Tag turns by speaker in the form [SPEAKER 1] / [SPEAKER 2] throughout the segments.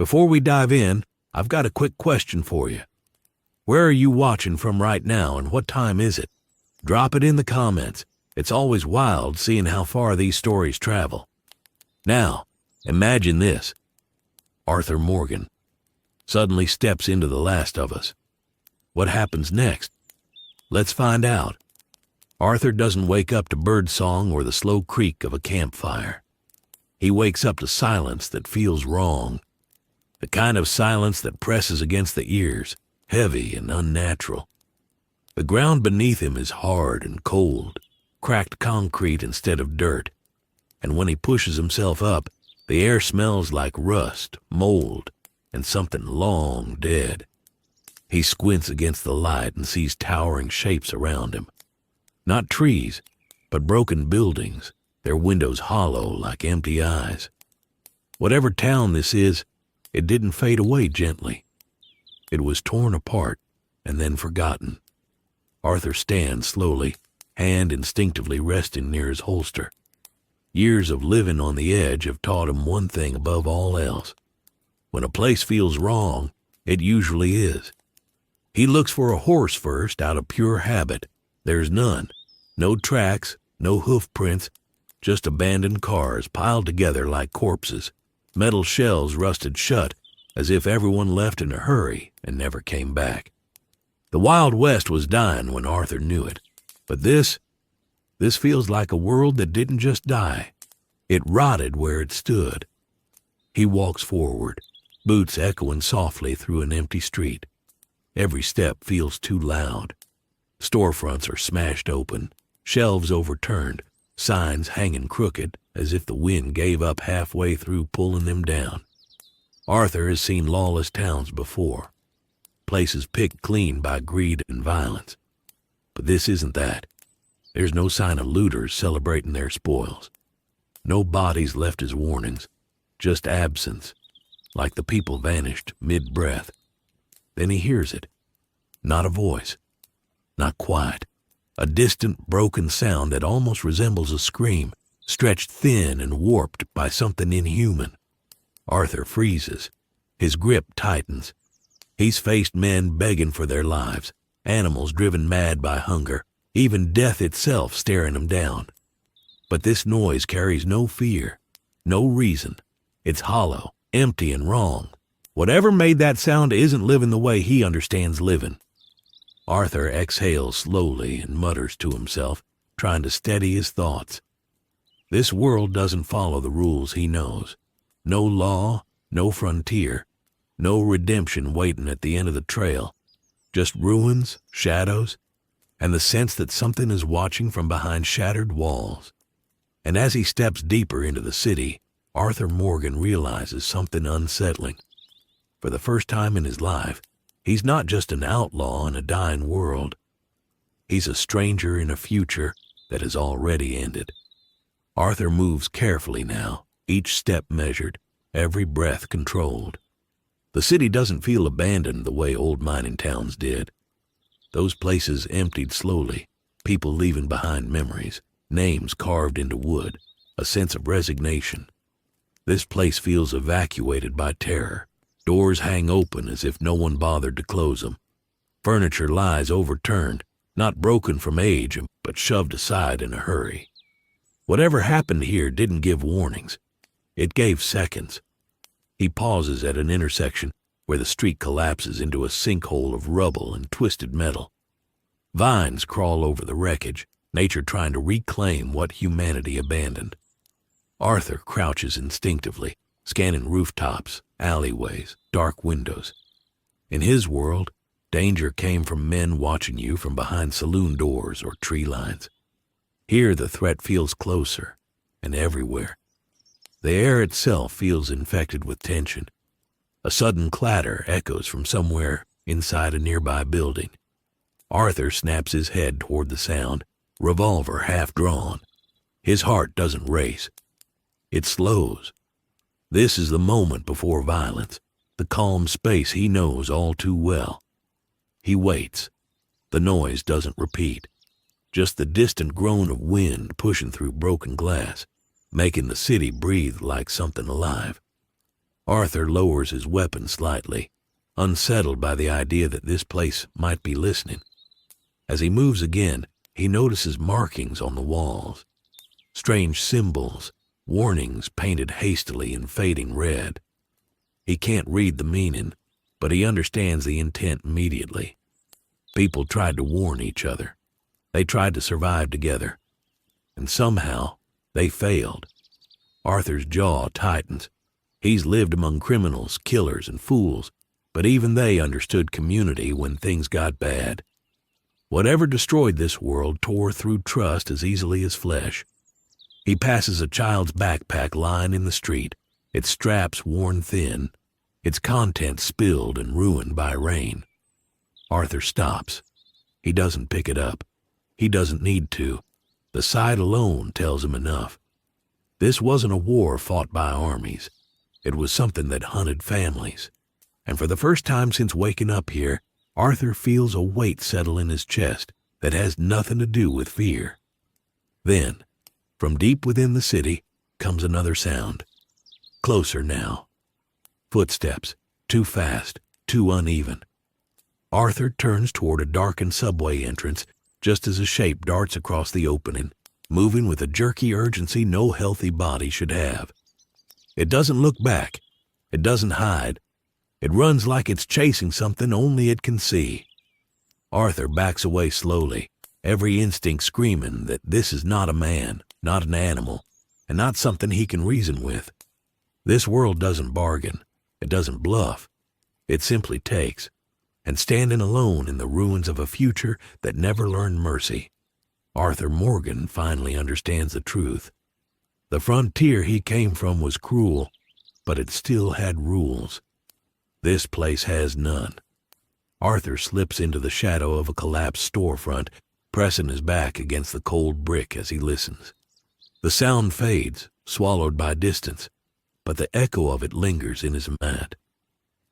[SPEAKER 1] Before we dive in, I've got a quick question for you. Where are you watching from right now, and what time is it? Drop it in the comments. It's always wild seeing how far these stories travel. Now, imagine this. Arthur Morgan suddenly steps into The Last of Us. What happens next? Let's find out. Arthur doesn't wake up to birdsong or the slow creak of a campfire. He wakes up to silence that feels wrong. The kind of silence that presses against the ears, heavy and unnatural. The ground beneath him is hard and cold, cracked concrete instead of dirt. And when he pushes himself up, the air smells like rust, mold, and something long dead. He squints against the light and sees towering shapes around him. Not trees, but broken buildings, their windows hollow like empty eyes. Whatever town this is, it didn't fade away gently. It was torn apart and then forgotten. Arthur stands slowly, hand instinctively resting near his holster. Years of living on the edge have taught him one thing above all else. When a place feels wrong, it usually is. He looks for a horse first out of pure habit. There's none. No tracks, no hoof prints, just abandoned cars piled together like corpses, metal shells rusted shut as if everyone left in a hurry and never came back. The Wild West was dying when Arthur knew it, but this feels like a world that didn't just die. It rotted where it stood. He walks forward, boots echoing softly through an empty street. Every step feels too loud. Storefronts are smashed open, shelves overturned, signs hanging crooked as if the wind gave up halfway through pulling them down. Arthur has seen lawless towns before, places picked clean by greed and violence. But this isn't that. There's no sign of looters celebrating their spoils. No bodies left as warnings, just absence, like the people vanished mid-breath. Then he hears it. Not a voice, not quiet. A distant, broken sound that almost resembles a scream, stretched thin and warped by something inhuman. Arthur freezes. His grip tightens. He's faced men begging for their lives, animals driven mad by hunger, even death itself staring him down. But this noise carries no fear, no reason. It's hollow, empty, and wrong. Whatever made that sound isn't living the way he understands living. Arthur exhales slowly and mutters to himself, trying to steady his thoughts. This world doesn't follow the rules he knows. No law, no frontier, no redemption waiting at the end of the trail. Just ruins, shadows, and the sense that something is watching from behind shattered walls. And as he steps deeper into the city, Arthur Morgan realizes something unsettling. For the first time in his life, he's not just an outlaw in a dying world. He's a stranger in a future that has already ended. Arthur moves carefully now, each step measured, every breath controlled. The city doesn't feel abandoned the way old mining towns did. Those places emptied slowly, people leaving behind memories, names carved into wood, a sense of resignation. This place feels evacuated by terror. Doors hang open as if no one bothered to close them. Furniture lies overturned, not broken from age, but shoved aside in a hurry. Whatever happened here didn't give warnings. It gave seconds. He pauses at an intersection where the street collapses into a sinkhole of rubble and twisted metal. Vines crawl over the wreckage, nature trying to reclaim what humanity abandoned. Arthur crouches instinctively, scanning rooftops, alleyways, dark windows. In his world, danger came from men watching you from behind saloon doors or tree lines. Here the threat feels closer and everywhere. The air itself feels infected with tension. A sudden clatter echoes from somewhere inside a nearby building. Arthur snaps his head toward the sound, revolver half drawn. His heart doesn't race. It slows. This is the moment before violence, the calm space he knows all too well. He waits. The noise doesn't repeat, just the distant groan of wind pushing through broken glass, making the city breathe like something alive. Arthur lowers his weapon slightly, unsettled by the idea that this place might be listening. As he moves again, he notices markings on the walls. Strange symbols, warnings painted hastily in fading red. He can't read the meaning, but he understands the intent immediately. People tried to warn each other. They tried to survive together. And somehow, they failed. Arthur's jaw tightens. He's lived among criminals, killers, and fools, but even they understood community when things got bad. Whatever destroyed this world tore through trust as easily as flesh. He passes a child's backpack lying in the street, its straps worn thin, its contents spilled and ruined by rain. Arthur stops. He doesn't pick it up. He doesn't need to. The sight alone tells him enough. This wasn't a war fought by armies. It was something that hunted families. And for the first time since waking up here, Arthur feels a weight settle in his chest that has nothing to do with fear. Then, from deep within the city, comes another sound. Closer now. Footsteps, too fast, too uneven. Arthur turns toward a darkened subway entrance just as a shape darts across the opening, moving with a jerky urgency no healthy body should have. It doesn't look back. It doesn't hide. It runs like it's chasing something only it can see. Arthur backs away slowly, every instinct screaming that this is not a man, not an animal, and not something he can reason with. This world doesn't bargain. It doesn't bluff. It simply takes. And standing alone in the ruins of a future that never learned mercy, Arthur Morgan finally understands the truth. The frontier he came from was cruel, but it still had rules. This place has none. Arthur slips into the shadow of a collapsed storefront, pressing his back against the cold brick as he listens. The sound fades, swallowed by distance, but the echo of it lingers in his mind.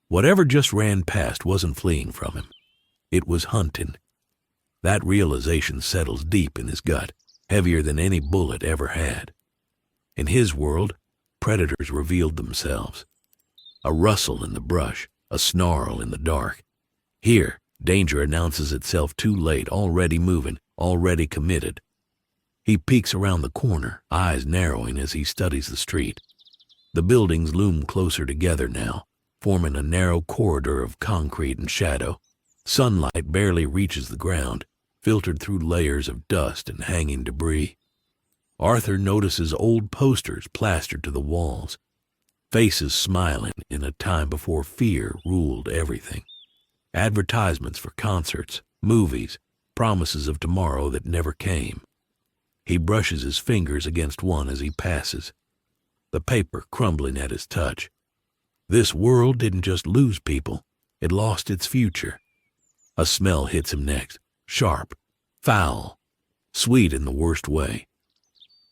[SPEAKER 1] Whatever just ran past wasn't fleeing from him. It was hunting. That realization settles deep in his gut, heavier than any bullet ever had. In his world, predators revealed themselves. A rustle in the brush, a snarl in the dark. Here, danger announces itself too late, already moving, already committed. He peeks around the corner, eyes narrowing as he studies the street. The buildings loom closer together now, forming a narrow corridor of concrete and shadow. Sunlight barely reaches the ground, filtered through layers of dust and hanging debris. Arthur notices old posters plastered to the walls, faces smiling in a time before fear ruled everything. Advertisements for concerts, movies, promises of tomorrow that never came. He brushes his fingers against one as he passes, the paper crumbling at his touch. This world didn't just lose people, it lost its future. A smell hits him next, sharp, foul, sweet in the worst way.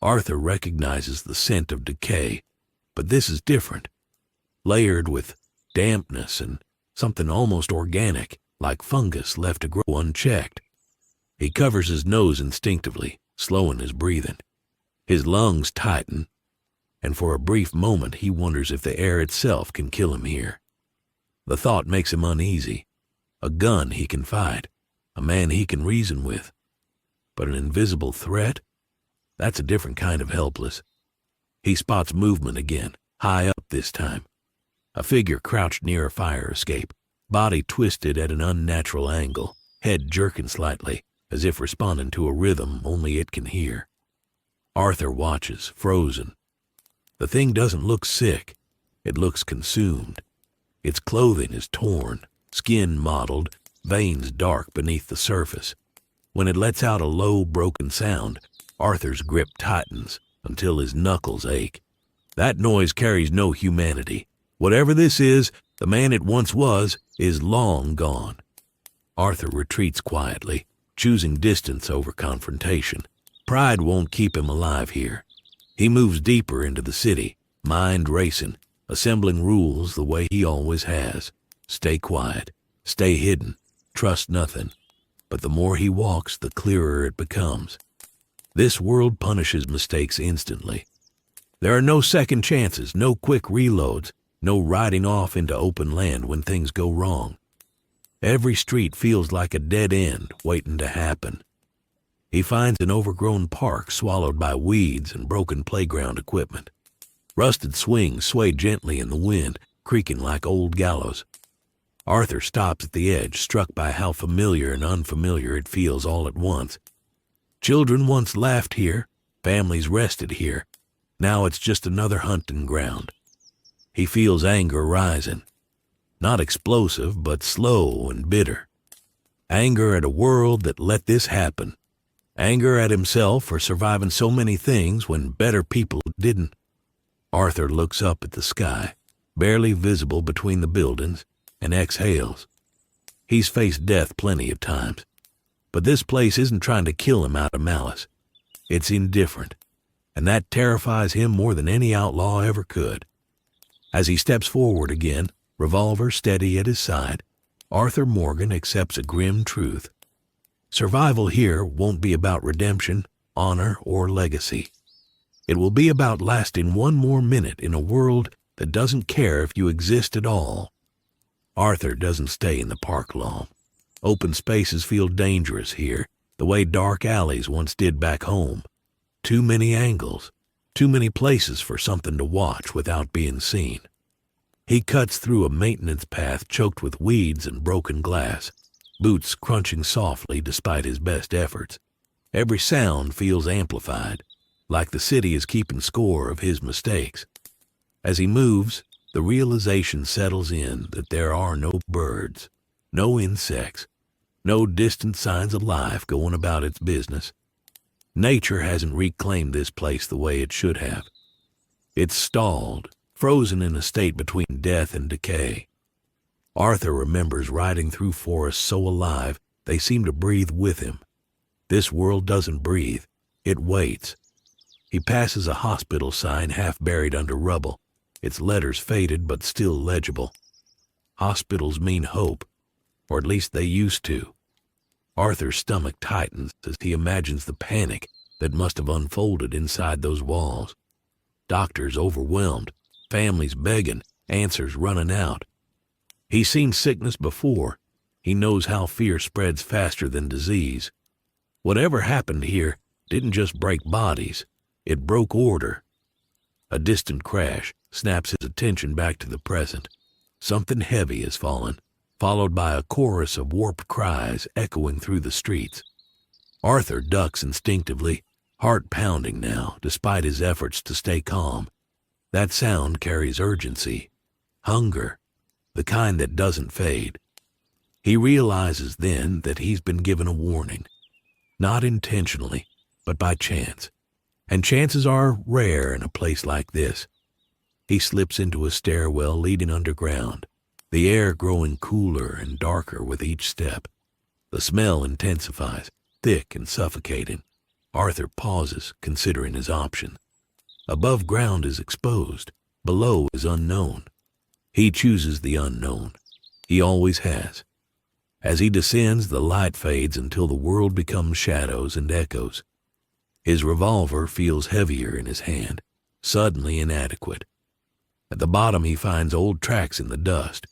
[SPEAKER 1] Arthur recognizes the scent of decay, but this is different, layered with dampness and something almost organic, like fungus left to grow unchecked. He covers his nose instinctively, slowing his breathing. His lungs tighten, and for a brief moment he wonders if the air itself can kill him here. The thought makes him uneasy. A gun he can fight, a man he can reason with. But an invisible threat? That's a different kind of helpless. He spots movement again, high up this time. A figure crouched near a fire escape, body twisted at an unnatural angle, head jerking slightly, as if responding to a rhythm only it can hear. Arthur watches, frozen. The thing doesn't look sick. It looks consumed. Its clothing is torn, skin mottled, veins dark beneath the surface. When it lets out a low, broken sound, Arthur's grip tightens until his knuckles ache. That noise carries no humanity. Whatever this is, the man it once was is long gone. Arthur retreats quietly, choosing distance over confrontation. Pride won't keep him alive here. He moves deeper into the city, mind racing, assembling rules the way he always has. Stay quiet, stay hidden, trust nothing. But the more he walks, the clearer it becomes. This world punishes mistakes instantly. There are no second chances, no quick reloads. No riding off into open land when things go wrong. Every street feels like a dead end waiting to happen. He finds an overgrown park swallowed by weeds and broken playground equipment. Rusted swings sway gently in the wind, creaking like old gallows. Arthur stops at the edge, struck by how familiar and unfamiliar it feels all at once. Children once laughed here, families rested here. Now it's just another hunting ground. He feels anger rising. Not explosive, but slow and bitter. Anger at a world that let this happen. Anger at himself for surviving so many things when better people didn't. Arthur looks up at the sky, barely visible between the buildings, and exhales. He's faced death plenty of times, but this place isn't trying to kill him out of malice. It's indifferent, and that terrifies him more than any outlaw ever could. As he steps forward again, revolver steady at his side, Arthur Morgan accepts a grim truth. Survival here won't be about redemption, honor, or legacy. It will be about lasting one more minute in a world that doesn't care if you exist at all. Arthur doesn't stay in the park long. Open spaces feel dangerous here, the way dark alleys once did back home. Too many angles, too many places for something to watch without being seen. He cuts through a maintenance path choked with weeds and broken glass, boots crunching softly despite his best efforts. Every sound feels amplified, like the city is keeping score of his mistakes. As he moves, the realization settles in that there are no birds, no insects, no distant signs of life going about its business. Nature hasn't reclaimed this place the way it should have. It's stalled, frozen in a state between death and decay. Arthur remembers riding through forests so alive they seem to breathe with him. This world doesn't breathe, it waits. He passes a hospital sign half buried under rubble, its letters faded but still legible. Hospitals mean hope, or at least they used to. Arthur's stomach tightens as he imagines the panic that must have unfolded inside those walls. Doctors overwhelmed, families begging, answers running out. He's seen sickness before. He knows how fear spreads faster than disease. Whatever happened here didn't just break bodies, it broke order. A distant crash snaps his attention back to the present. Something heavy has fallen, followed by a chorus of warped cries echoing through the streets. Arthur ducks instinctively, heart pounding now, despite his efforts to stay calm. That sound carries urgency, hunger, the kind that doesn't fade. He realizes then that he's been given a warning, not intentionally, but by chance. And chances are rare in a place like this. He slips into a stairwell leading underground, the air growing cooler and darker with each step. The smell intensifies, thick and suffocating. Arthur pauses, considering his options. Above ground is exposed, below is unknown. He chooses the unknown. He always has. As he descends, the light fades until the world becomes shadows and echoes. His revolver feels heavier in his hand, suddenly inadequate. At the bottom he finds old tracks in the dust,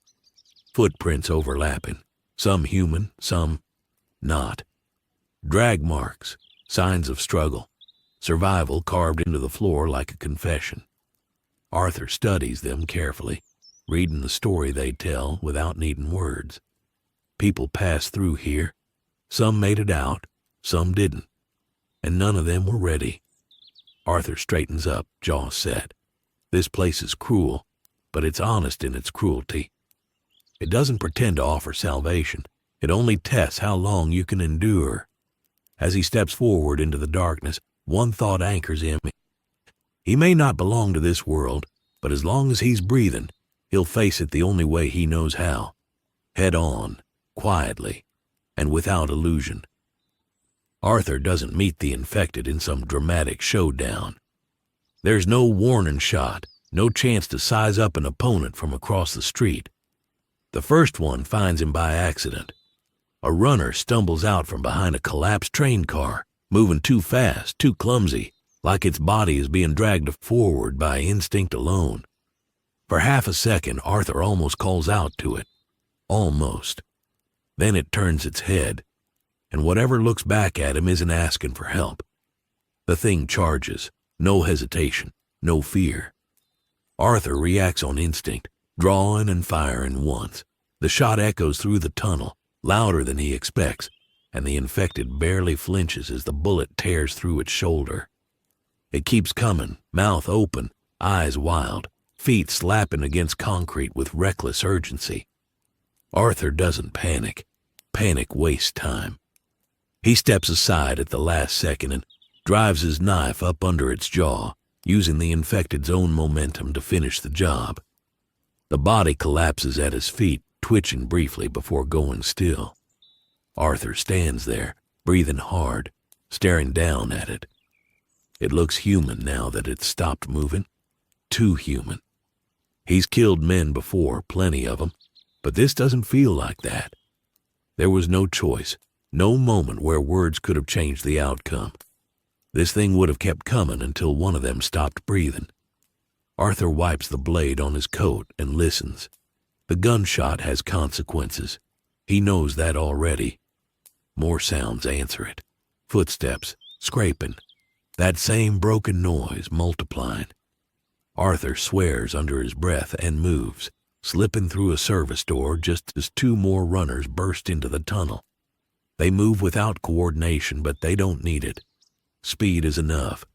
[SPEAKER 1] footprints overlapping, some human, some not. Drag marks, signs of struggle, survival carved into the floor like a confession. Arthur studies them carefully, reading the story they tell without needing words. People passed through here. Some made it out, some didn't, and none of them were ready. Arthur straightens up, jaw set. This place is cruel, but it's honest in its cruelty. It doesn't pretend to offer salvation. It only tests how long you can endure. As he steps forward into the darkness, one thought anchors him. He may not belong to this world, but as long as he's breathing, he'll face it the only way he knows how. Head on, quietly, and without illusion. Arthur doesn't meet the infected in some dramatic showdown. There's no warning shot, no chance to size up an opponent from across the street. The first one finds him by accident. A runner stumbles out from behind a collapsed train car, moving too fast, too clumsy, like its body is being dragged forward by instinct alone. For half a second, Arthur almost calls out to it. Almost. Then it turns its head, and whatever looks back at him isn't asking for help. The thing charges, no hesitation, no fear. Arthur reacts on instinct, drawing and firing once. The shot echoes through the tunnel, louder than he expects, and the infected barely flinches as the bullet tears through its shoulder. It keeps coming, mouth open, eyes wild, feet slapping against concrete with reckless urgency. Arthur doesn't panic. Panic wastes time. He steps aside at the last second and drives his knife up under its jaw, using the infected's own momentum to finish the job. The body collapses at his feet, twitching briefly before going still. Arthur stands there, breathing hard, staring down at it. It looks human now that it's stopped moving. Too human. He's killed men before, plenty of them, but this doesn't feel like that. There was no choice, no moment where words could have changed the outcome. This thing would have kept coming until one of them stopped breathing. Arthur wipes the blade on his coat and listens. The gunshot has consequences. He knows that already. More sounds answer it. Footsteps, scraping. That same broken noise multiplying. Arthur swears under his breath and moves, slipping through a service door just as two more runners burst into the tunnel. They move without coordination, but they don't need it. Speed is enough.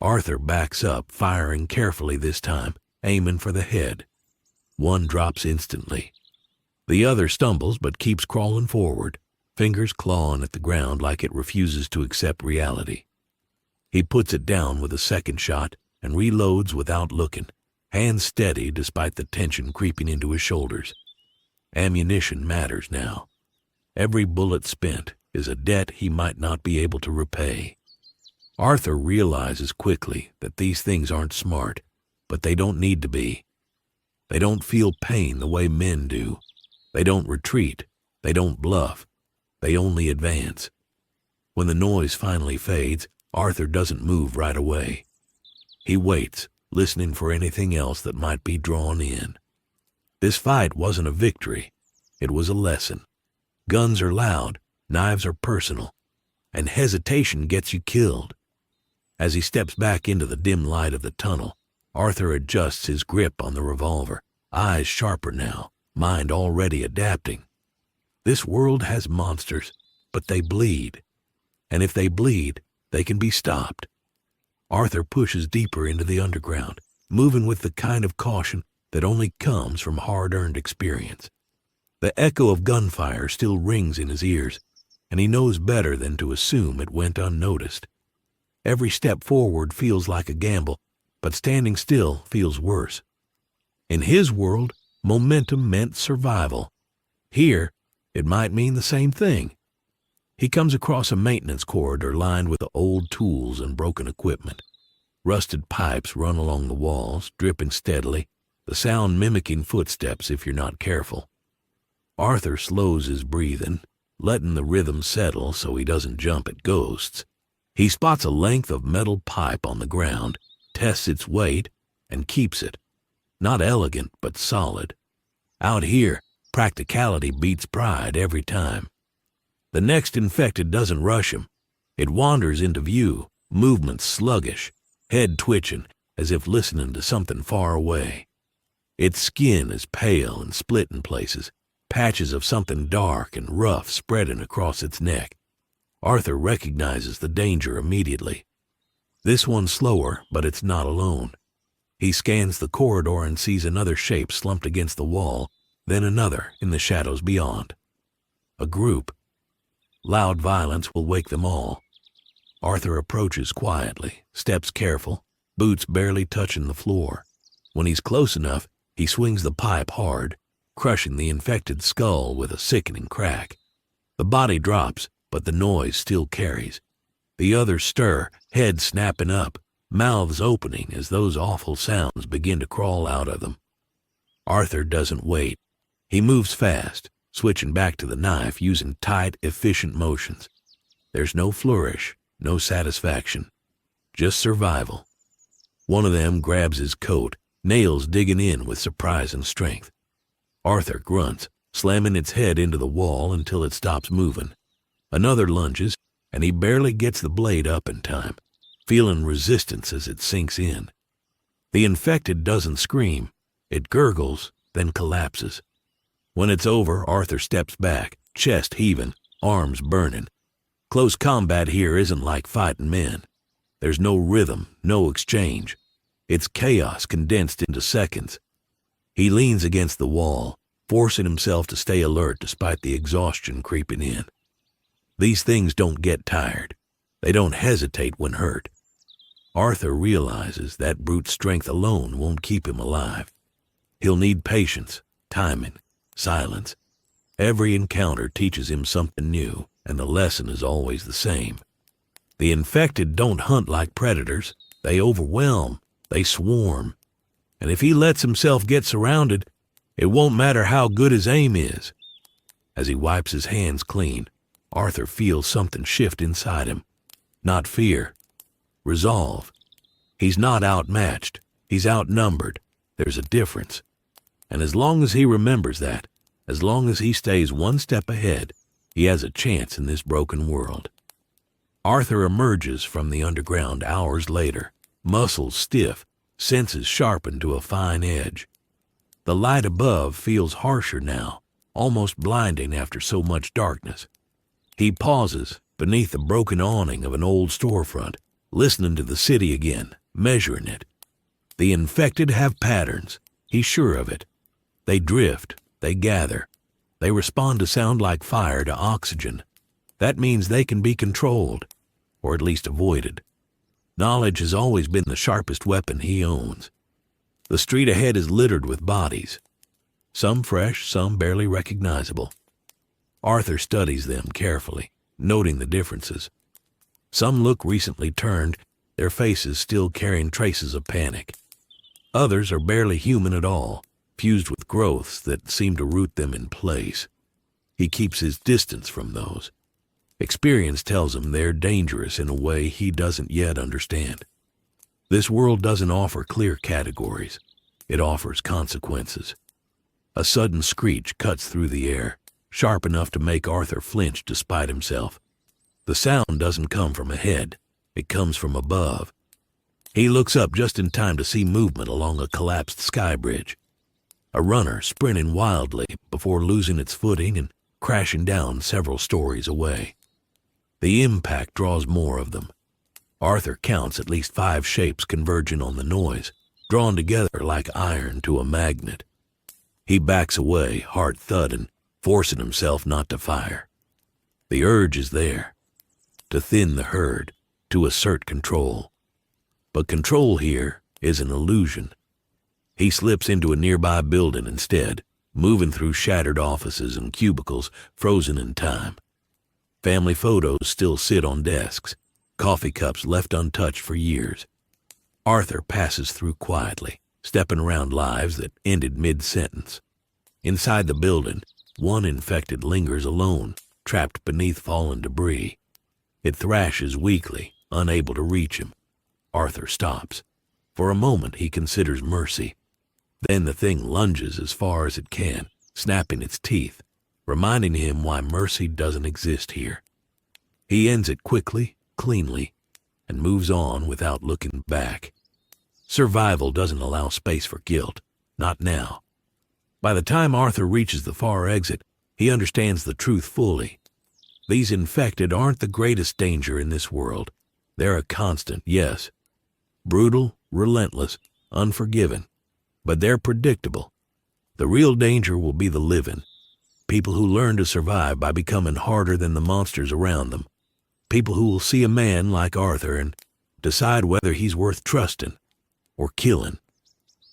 [SPEAKER 1] Arthur backs up, firing carefully this time, aiming for the head. One drops instantly. The other stumbles but keeps crawling forward, fingers clawing at the ground like it refuses to accept reality. He puts it down with a second shot and reloads without looking, hands steady despite the tension creeping into his shoulders. Ammunition matters now. Every bullet spent is a debt he might not be able to repay. Arthur realizes quickly that these things aren't smart, but they don't need to be. They don't feel pain the way men do. They don't retreat. They don't bluff. They only advance. When the noise finally fades, Arthur doesn't move right away. He waits, listening for anything else that might be drawn in. This fight wasn't a victory. It was a lesson. Guns are loud, knives are personal, and hesitation gets you killed. As he steps back into the dim light of the tunnel, Arthur adjusts his grip on the revolver, eyes sharper now, mind already adapting. This world has monsters, but they bleed. And if they bleed, they can be stopped. Arthur pushes deeper into the underground, moving with the kind of caution that only comes from hard-earned experience. The echo of gunfire still rings in his ears, and he knows better than to assume it went unnoticed. Every step forward feels like a gamble, but standing still feels worse. In his world, momentum meant survival. Here, it might mean the same thing. He comes across a maintenance corridor lined with old tools and broken equipment. Rusted pipes run along the walls, dripping steadily, the sound mimicking footsteps if you're not careful. Arthur slows his breathing, letting the rhythm settle so he doesn't jump at ghosts. He spots a length of metal pipe on the ground, tests its weight, and keeps it. Not elegant, but solid. Out here, practicality beats pride every time. The next infected doesn't rush him. It wanders into view, movements sluggish, head twitching as if listening to something far away. Its skin is pale and split in places, patches of something dark and rough spreading across its neck. Arthur recognizes the danger immediately. This one's slower, but it's not alone. He scans the corridor and sees another shape slumped against the wall, then another in the shadows beyond. A group. Loud violence will wake them all. Arthur approaches quietly, steps careful, boots barely touching the floor. When he's close enough, he swings the pipe hard, crushing the infected skull with a sickening crack. The body drops, but the noise still carries. The others stir, heads snapping up, mouths opening as those awful sounds begin to crawl out of them. Arthur doesn't wait. He moves fast, switching back to the knife, using tight, efficient motions. There's no flourish, no satisfaction, just survival. One of them grabs his coat, nails digging in with surprising strength. Arthur grunts, slamming its head into the wall until it stops moving. Another lunges, and he barely gets the blade up in time, feeling resistance as it sinks in. The infected doesn't scream. It gurgles, then collapses. When it's over, Arthur steps back, chest heaving, arms burning. Close combat here isn't like fighting men. There's no rhythm, no exchange. It's chaos condensed into seconds. He leans against the wall, forcing himself to stay alert despite the exhaustion creeping in. These things don't get tired. They don't hesitate when hurt. Arthur realizes that brute strength alone won't keep him alive. He'll need patience, timing, silence. Every encounter teaches him something new, and the lesson is always the same. The infected don't hunt like predators. They overwhelm. They swarm. And if he lets himself get surrounded, it won't matter how good his aim is. As he wipes his hands clean, Arthur feels something shift inside him. Not fear. Resolve. He's not outmatched. He's outnumbered. There's a difference. And as long as he remembers that, as long as he stays one step ahead, he has a chance in this broken world. Arthur emerges from the underground hours later, muscles stiff, senses sharpened to a fine edge. The light above feels harsher now, almost blinding after so much darkness. He pauses beneath the broken awning of an old storefront, listening to the city again, measuring it. The infected have patterns. He's sure of it. They drift. They gather. They respond to sound like fire to oxygen. That means they can be controlled, or at least avoided. Knowledge has always been the sharpest weapon he owns. The street ahead is littered with bodies. Some fresh, some barely recognizable. Arthur studies them carefully, noting the differences. Some look recently turned, their faces still carrying traces of panic. Others are barely human at all, fused with growths that seem to root them in place. He keeps his distance from those. Experience tells him they're dangerous in a way he doesn't yet understand. This world doesn't offer clear categories. It offers consequences. A sudden screech cuts through the air, sharp enough to make Arthur flinch despite himself. The sound doesn't come from ahead. It comes from above. He looks up just in time to see movement along a collapsed sky bridge. A runner sprinting wildly before losing its footing and crashing down several stories away. The impact draws more of them. Arthur counts at least 5 shapes converging on the noise, drawn together like iron to a magnet. He backs away, heart thudding, forcing himself not to fire. The urge is there, to thin the herd, to assert control. But control here is an illusion. He slips into a nearby building instead, moving through shattered offices and cubicles frozen in time. Family photos still sit on desks, coffee cups left untouched for years. Arthur passes through quietly, stepping around lives that ended mid-sentence. Inside the building, one infected lingers alone, trapped beneath fallen debris. It thrashes weakly, unable to reach him. Arthur stops. For a moment he considers mercy. Then the thing lunges as far as it can, snapping its teeth, reminding him why mercy doesn't exist here. He ends it quickly, cleanly, and moves on without looking back. Survival doesn't allow space for guilt, not now. By the time Arthur reaches the far exit, he understands the truth fully. These infected aren't the greatest danger in this world. They're a constant, yes. Brutal, relentless, unforgiving. But they're predictable. The real danger will be the living. People who learn to survive by becoming harder than the monsters around them. People who will see a man like Arthur and decide whether he's worth trusting or killing.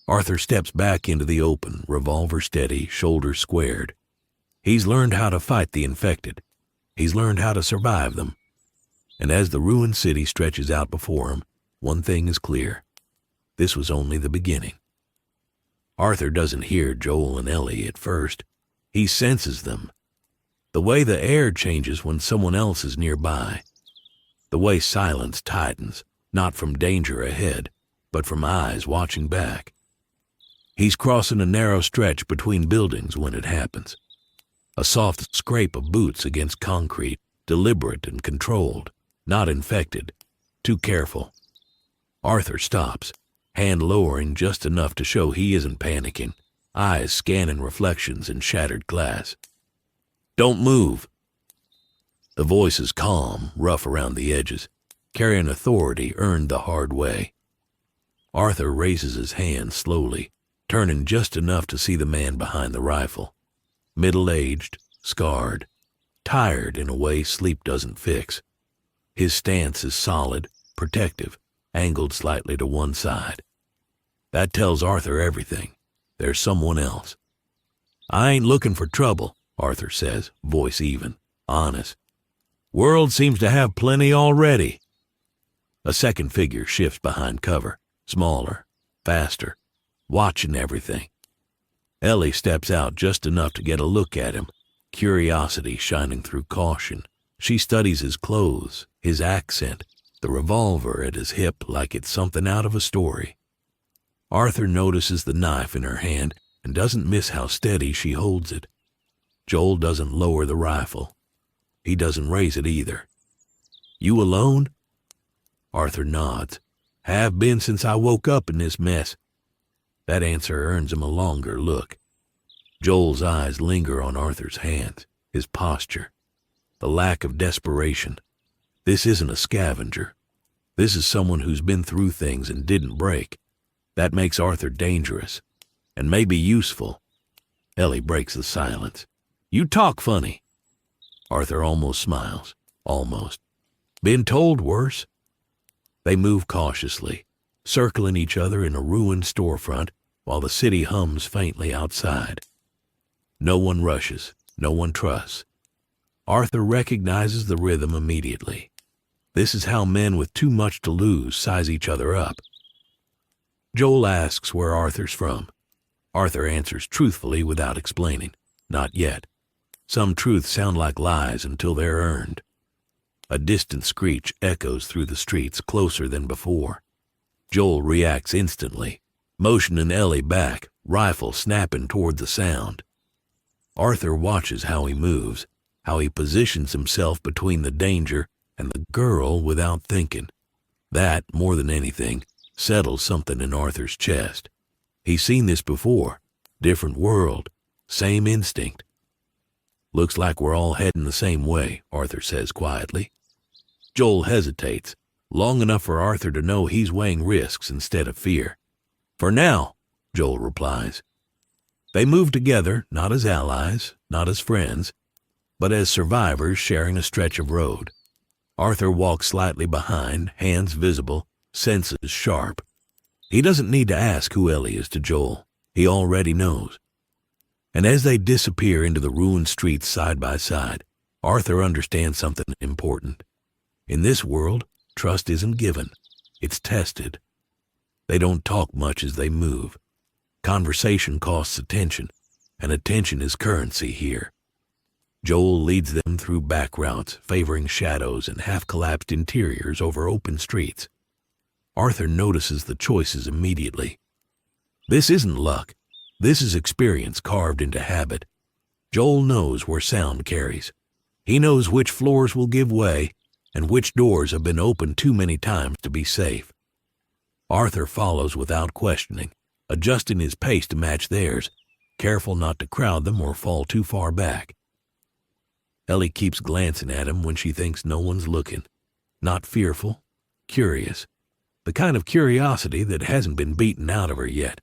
[SPEAKER 1] Arthur steps back into the open, revolver steady, shoulders squared. He's learned how to fight the infected. He's learned how to survive them. And as the ruined city stretches out before him, one thing is clear. This was only the beginning. Arthur doesn't hear Joel and Ellie at first. He senses them. The way the air changes when someone else is nearby. The way silence tightens, not from danger ahead, but from eyes watching back. He's crossing a narrow stretch between buildings when it happens. A soft scrape of boots against concrete, deliberate and controlled, not infected, too careful. Arthur stops, hand lowering just enough to show he isn't panicking, eyes scanning reflections in shattered glass. "Don't move." The voice is calm, rough around the edges, carrying authority earned the hard way. Arthur raises his hand slowly, turning just enough to see the man behind the rifle. Middle-aged, scarred, tired in a way sleep doesn't fix. His stance is solid, protective, angled slightly to one side. That tells Arthur everything. There's someone else. "I ain't looking for trouble," Arthur says, voice even, honest. "World seems to have plenty already." A second figure shifts behind cover, smaller, faster, watching everything. Ellie steps out just enough to get a look at him, curiosity shining through caution. She studies his clothes, his accent, the revolver at his hip like it's something out of a story. Arthur notices the knife in her hand and doesn't miss how steady she holds it. Joel doesn't lower the rifle. He doesn't raise it either. "You alone?" Arthur nods. "Have been since I woke up in this mess." That answer earns him a longer look. Joel's eyes linger on Arthur's hands, his posture, the lack of desperation. This isn't a scavenger. This is someone who's been through things and didn't break. That makes Arthur dangerous, and maybe useful. Ellie breaks the silence. "You talk funny." Arthur almost smiles. Almost. "Been told worse." They move cautiously, circling each other in a ruined storefront while the city hums faintly outside. No one rushes, no one trusts. Arthur recognizes the rhythm immediately. This is how men with too much to lose size each other up. Joel asks where Arthur's from. Arthur answers truthfully without explaining. Not yet. Some truths sound like lies until they're earned. A distant screech echoes through the streets closer than before. Joel reacts instantly, motioning Ellie back, rifle snapping toward the sound. Arthur watches how he moves, how he positions himself between the danger and the girl without thinking. That, more than anything, settles something in Arthur's chest. He's seen this before. Different world, same instinct. "Looks like we're all heading the same way," Arthur says quietly. Joel hesitates, long enough for Arthur to know he's weighing risks instead of fear. "For now," Joel replies. They move together, not as allies, not as friends, but as survivors sharing a stretch of road. Arthur walks slightly behind, hands visible, senses sharp. He doesn't need to ask who Ellie is to Joel. He already knows. And as they disappear into the ruined streets side by side, Arthur understands something important. In this world, trust isn't given. It's tested. They don't talk much as they move. Conversation costs attention, and attention is currency here. Joel leads them through back routes, favoring shadows and half-collapsed interiors over open streets. Arthur notices the choices immediately. This isn't luck. This is experience carved into habit. Joel knows where sound carries. He knows which floors will give way and which doors have been opened too many times to be safe. Arthur follows without questioning, adjusting his pace to match theirs, careful not to crowd them or fall too far back. Ellie keeps glancing at him when she thinks no one's looking. Not fearful, curious. The kind of curiosity that hasn't been beaten out of her yet.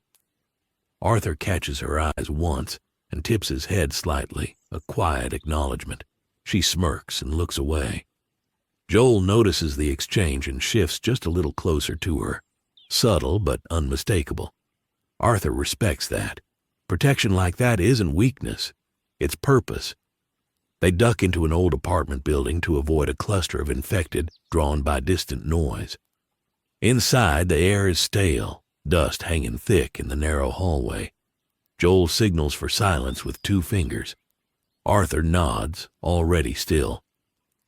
[SPEAKER 1] Arthur catches her eyes once and tips his head slightly, a quiet acknowledgement. She smirks and looks away. Joel notices the exchange and shifts just a little closer to her. Subtle but unmistakable. Arthur respects that. Protection like that isn't weakness. It's purpose. They duck into an old apartment building to avoid a cluster of infected drawn by distant noise. Inside, the air is stale, dust hanging thick in the narrow hallway. Joel signals for silence with 2 fingers. Arthur nods, already still.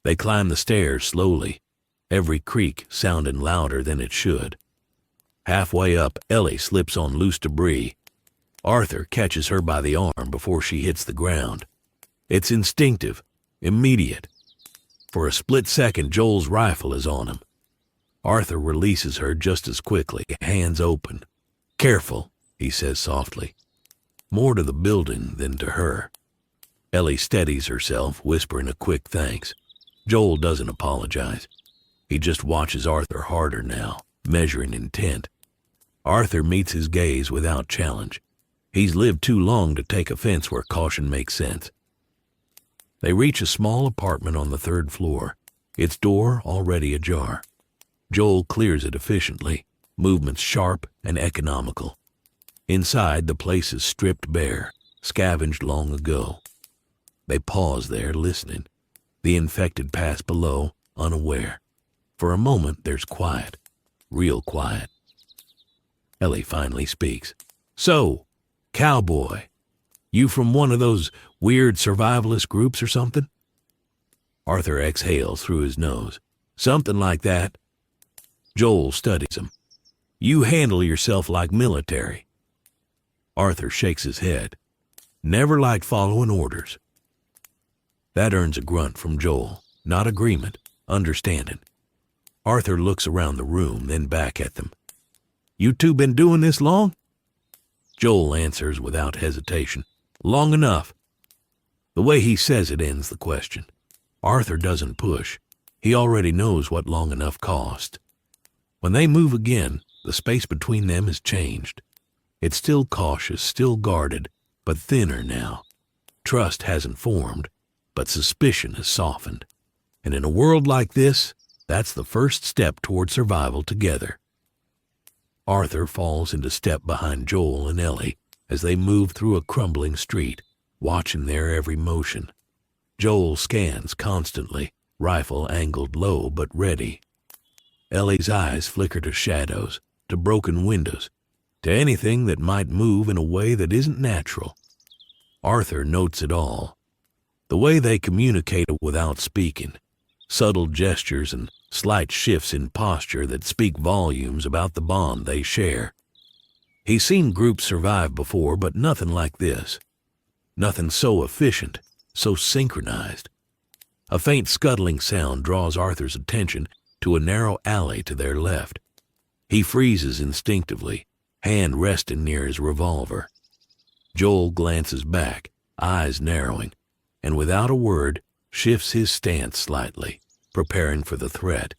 [SPEAKER 1] They climb the stairs slowly, every creak sounding louder than it should. Halfway up, Ellie slips on loose debris. Arthur catches her by the arm before she hits the ground. It's instinctive, immediate. For a split second, Joel's rifle is on him. Arthur releases her just as quickly, hands open. "Careful," he says softly. More to the building than to her. Ellie steadies herself, whispering a quick thanks. Joel doesn't apologize. He just watches Arthur harder now, measuring intent. Arthur meets his gaze without challenge. He's lived too long to take offense where caution makes sense. They reach a small apartment on the 3rd floor, its door already ajar. Joel clears it efficiently, movements sharp and economical. Inside, the place is stripped bare, scavenged long ago. They pause there, listening. The infected pass below, unaware. For a moment, there's quiet. Real quiet. Ellie finally speaks. "So, cowboy, you from one of those weird survivalist groups or something?" Arthur exhales through his nose. "Something like that." Joel studies him. "You handle yourself like military." Arthur shakes his head. "Never liked following orders." That earns a grunt from Joel. Not agreement, understanding. Arthur looks around the room, then back at them. "You two been doing this long?" Joel answers without hesitation. "Long enough." The way he says it ends the question. Arthur doesn't push. He already knows what long enough cost. When they move again, the space between them has changed. It's still cautious, still guarded, but thinner now. Trust hasn't formed, but suspicion has softened. And in a world like this, that's the first step toward survival together. Arthur falls into step behind Joel and Ellie as they move through a crumbling street, watching their every motion. Joel scans constantly, rifle angled low but ready. Ellie's eyes flicker to shadows, to broken windows, to anything that might move in a way that isn't natural. Arthur notes it all. The way they communicate without speaking, subtle gestures and slight shifts in posture that speak volumes about the bond they share. He's seen groups survive before, but nothing like this. Nothing so efficient, so synchronized. A faint scuttling sound draws Arthur's attention to a narrow alley to their left. He freezes instinctively, hand resting near his revolver. Joel glances back, eyes narrowing, and without a word, shifts his stance slightly, preparing for the threat.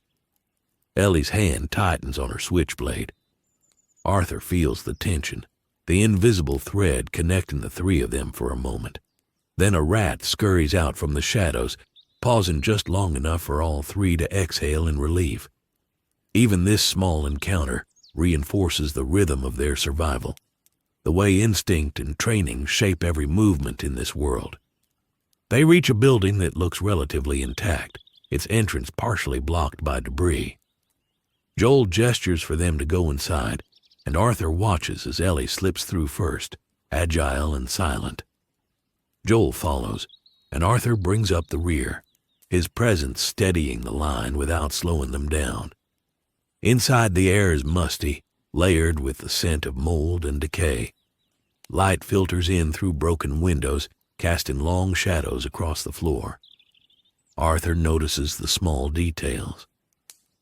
[SPEAKER 1] Ellie's hand tightens on her switchblade. Arthur feels the tension, the invisible thread connecting the three of them for a moment. Then a rat scurries out from the shadows, pausing just long enough for all three to exhale in relief. Even this small encounter reinforces the rhythm of their survival, the way instinct and training shape every movement in this world. They reach a building that looks relatively intact, its entrance partially blocked by debris. Joel gestures for them to go inside, and Arthur watches as Ellie slips through first, agile and silent. Joel follows, and Arthur brings up the rear, his presence steadying the line without slowing them down. Inside, the air is musty, layered with the scent of mold and decay. Light filters in through broken windows, casting long shadows across the floor. Arthur notices the small details.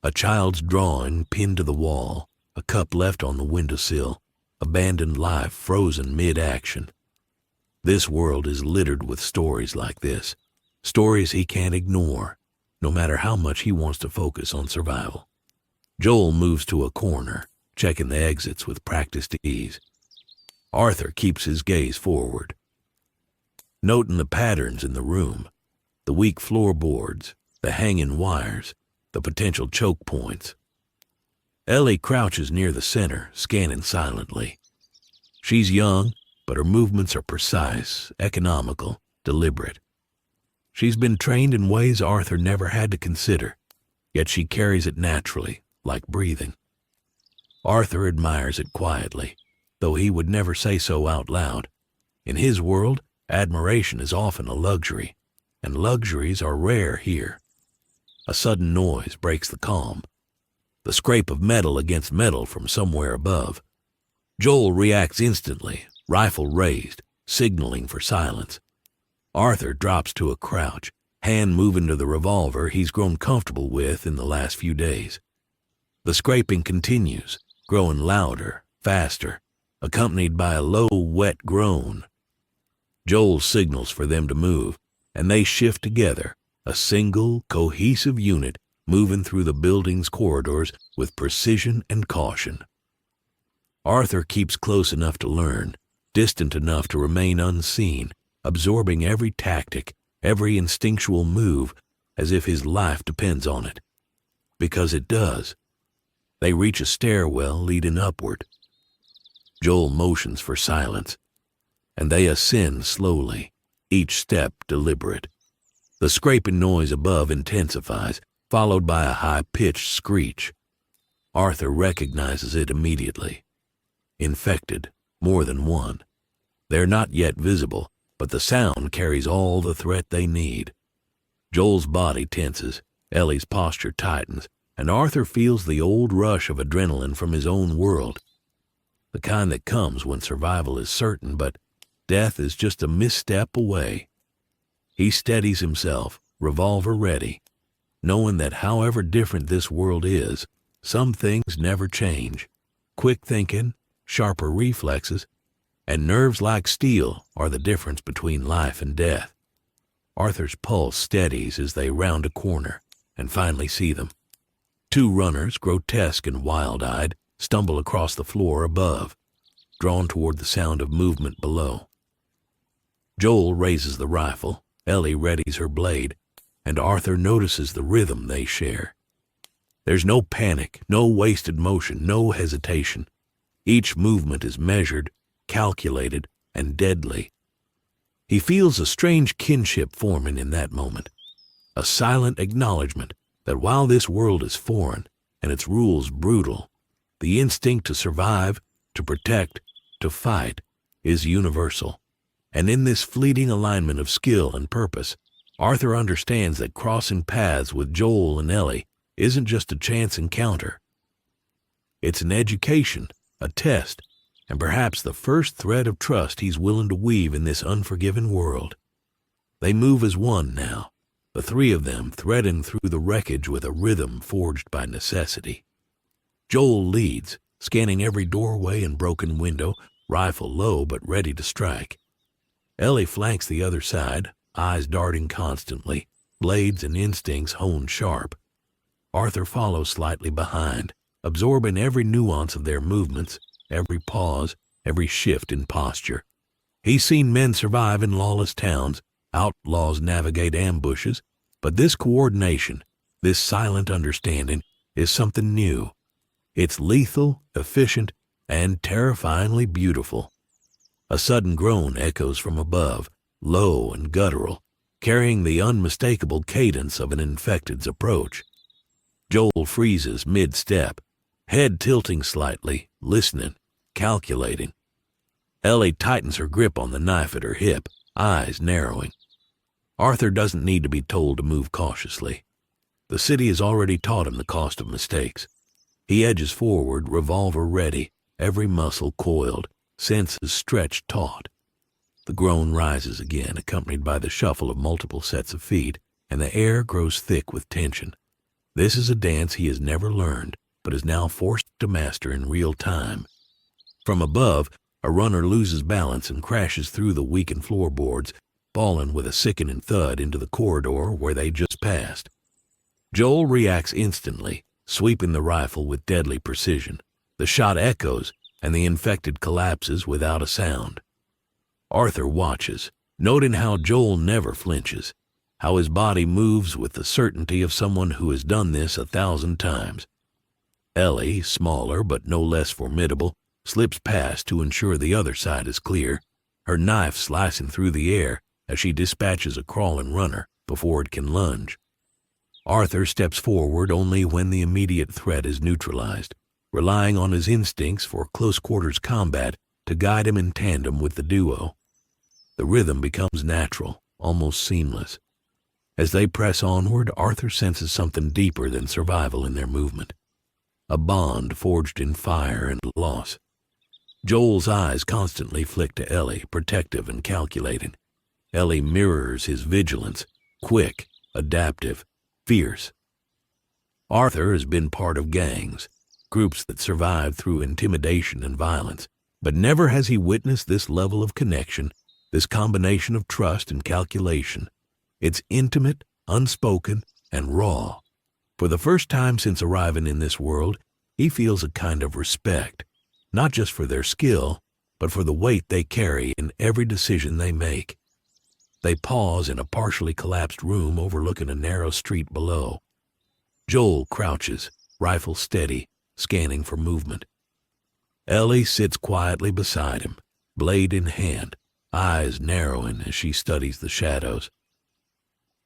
[SPEAKER 1] A child's drawing pinned to the wall, a cup left on the windowsill, abandoned life frozen mid-action. This world is littered with stories like this, stories he can't ignore, no matter how much he wants to focus on survival. Joel moves to a corner, checking the exits with practiced ease. Arthur keeps his gaze forward, noting the patterns in the room, the weak floorboards, the hanging wires, the potential choke points. Ellie crouches near the center, scanning silently. She's young, but her movements are precise, economical, deliberate. She's been trained in ways Arthur never had to consider, yet she carries it naturally, like breathing. Arthur admires it quietly, though he would never say so out loud. In his world, admiration is often a luxury, and luxuries are rare here. A sudden noise breaks the calm, the scrape of metal against metal from somewhere above. Joel reacts instantly, rifle raised, signaling for silence. Arthur drops to a crouch, hand moving to the revolver he's grown comfortable with in the last few days. The scraping continues, growing louder, faster, accompanied by a low, wet groan. Joel signals for them to move, and they shift together, a single, cohesive unit moving through the building's corridors with precision and caution. Arthur keeps close enough to learn, distant enough to remain unseen, absorbing every tactic, every instinctual move, as if his life depends on it. Because it does. They reach a stairwell leading upward. Joel motions for silence, and they ascend slowly, each step deliberate. The scraping noise above intensifies, followed by a high-pitched screech. Arthur recognizes it immediately. Infected, more than one. They're not yet visible, but the sound carries all the threat they need. Joel's body tenses, Ellie's posture tightens, and Arthur feels the old rush of adrenaline from his own world. The kind that comes when survival is certain, but death is just a misstep away. He steadies himself, revolver ready, knowing that however different this world is, some things never change. Quick thinking, sharper reflexes, and nerves like steel are the difference between life and death. Arthur's pulse steadies as they round a corner and finally see them. Two runners, grotesque and wild-eyed, stumble across the floor above, drawn toward the sound of movement below. Joel raises the rifle, Ellie readies her blade, and Arthur notices the rhythm they share. There's no panic, no wasted motion, no hesitation. Each movement is measured, calculated, and deadly. He feels a strange kinship forming in that moment, a silent acknowledgement that while this world is foreign and its rules brutal, the instinct to survive, to protect, to fight is universal. And in this fleeting alignment of skill and purpose, Arthur understands that crossing paths with Joel and Ellie isn't just a chance encounter. It's an education, a test, and perhaps the first thread of trust he's willing to weave in this unforgiving world. They move as one now, the three of them threading through the wreckage with a rhythm forged by necessity. Joel leads, scanning every doorway and broken window, rifle low but ready to strike. Ellie flanks the other side, eyes darting constantly, blades and instincts honed sharp. Arthur follows slightly behind, absorbing every nuance of their movements, every pause, every shift in posture. He's seen men survive in lawless towns, outlaws navigate ambushes, but this coordination, this silent understanding, is something new. It's lethal, efficient, and terrifyingly beautiful. A sudden groan echoes from above, low and guttural, carrying the unmistakable cadence of an infected's approach. Joel freezes mid-step, head tilting slightly, listening, calculating. Ellie tightens her grip on the knife at her hip, eyes narrowing. Arthur doesn't need to be told to move cautiously. The city has already taught him the cost of mistakes. He edges forward, revolver ready, every muscle coiled, senses stretched taut. The groan rises again, accompanied by the shuffle of multiple sets of feet, and the air grows thick with tension. This is a dance he has never learned, but is now forced to master in real time. From above, a runner loses balance and crashes through the weakened floorboards, falling with a sickening thud into the corridor where they just passed. Joel reacts instantly, sweeping the rifle with deadly precision. The shot echoes, and the infected collapses without a sound. Arthur watches, noting how Joel never flinches, how his body moves with the certainty of someone who has done this 1,000 times. Ellie, smaller but no less formidable, slips past to ensure the other side is clear, her knife slicing through the air as she dispatches a crawling runner before it can lunge. Arthur steps forward only when the immediate threat is neutralized, relying on his instincts for close-quarters combat to guide him in tandem with the duo. The rhythm becomes natural, almost seamless. As they press onward, Arthur senses something deeper than survival in their movement, a bond forged in fire and loss. Joel's eyes constantly flick to Ellie, protective and calculating. Ellie mirrors his vigilance, quick, adaptive, fierce. Arthur has been part of gangs, groups that survive through intimidation and violence, but never has he witnessed this level of connection, this combination of trust and calculation. It's intimate, unspoken, and raw. For the first time since arriving in this world, he feels a kind of respect, not just for their skill, but for the weight they carry in every decision they make. They pause in a partially collapsed room overlooking a narrow street below. Joel crouches, rifle steady, scanning for movement. Ellie sits quietly beside him, blade in hand, eyes narrowing as she studies the shadows.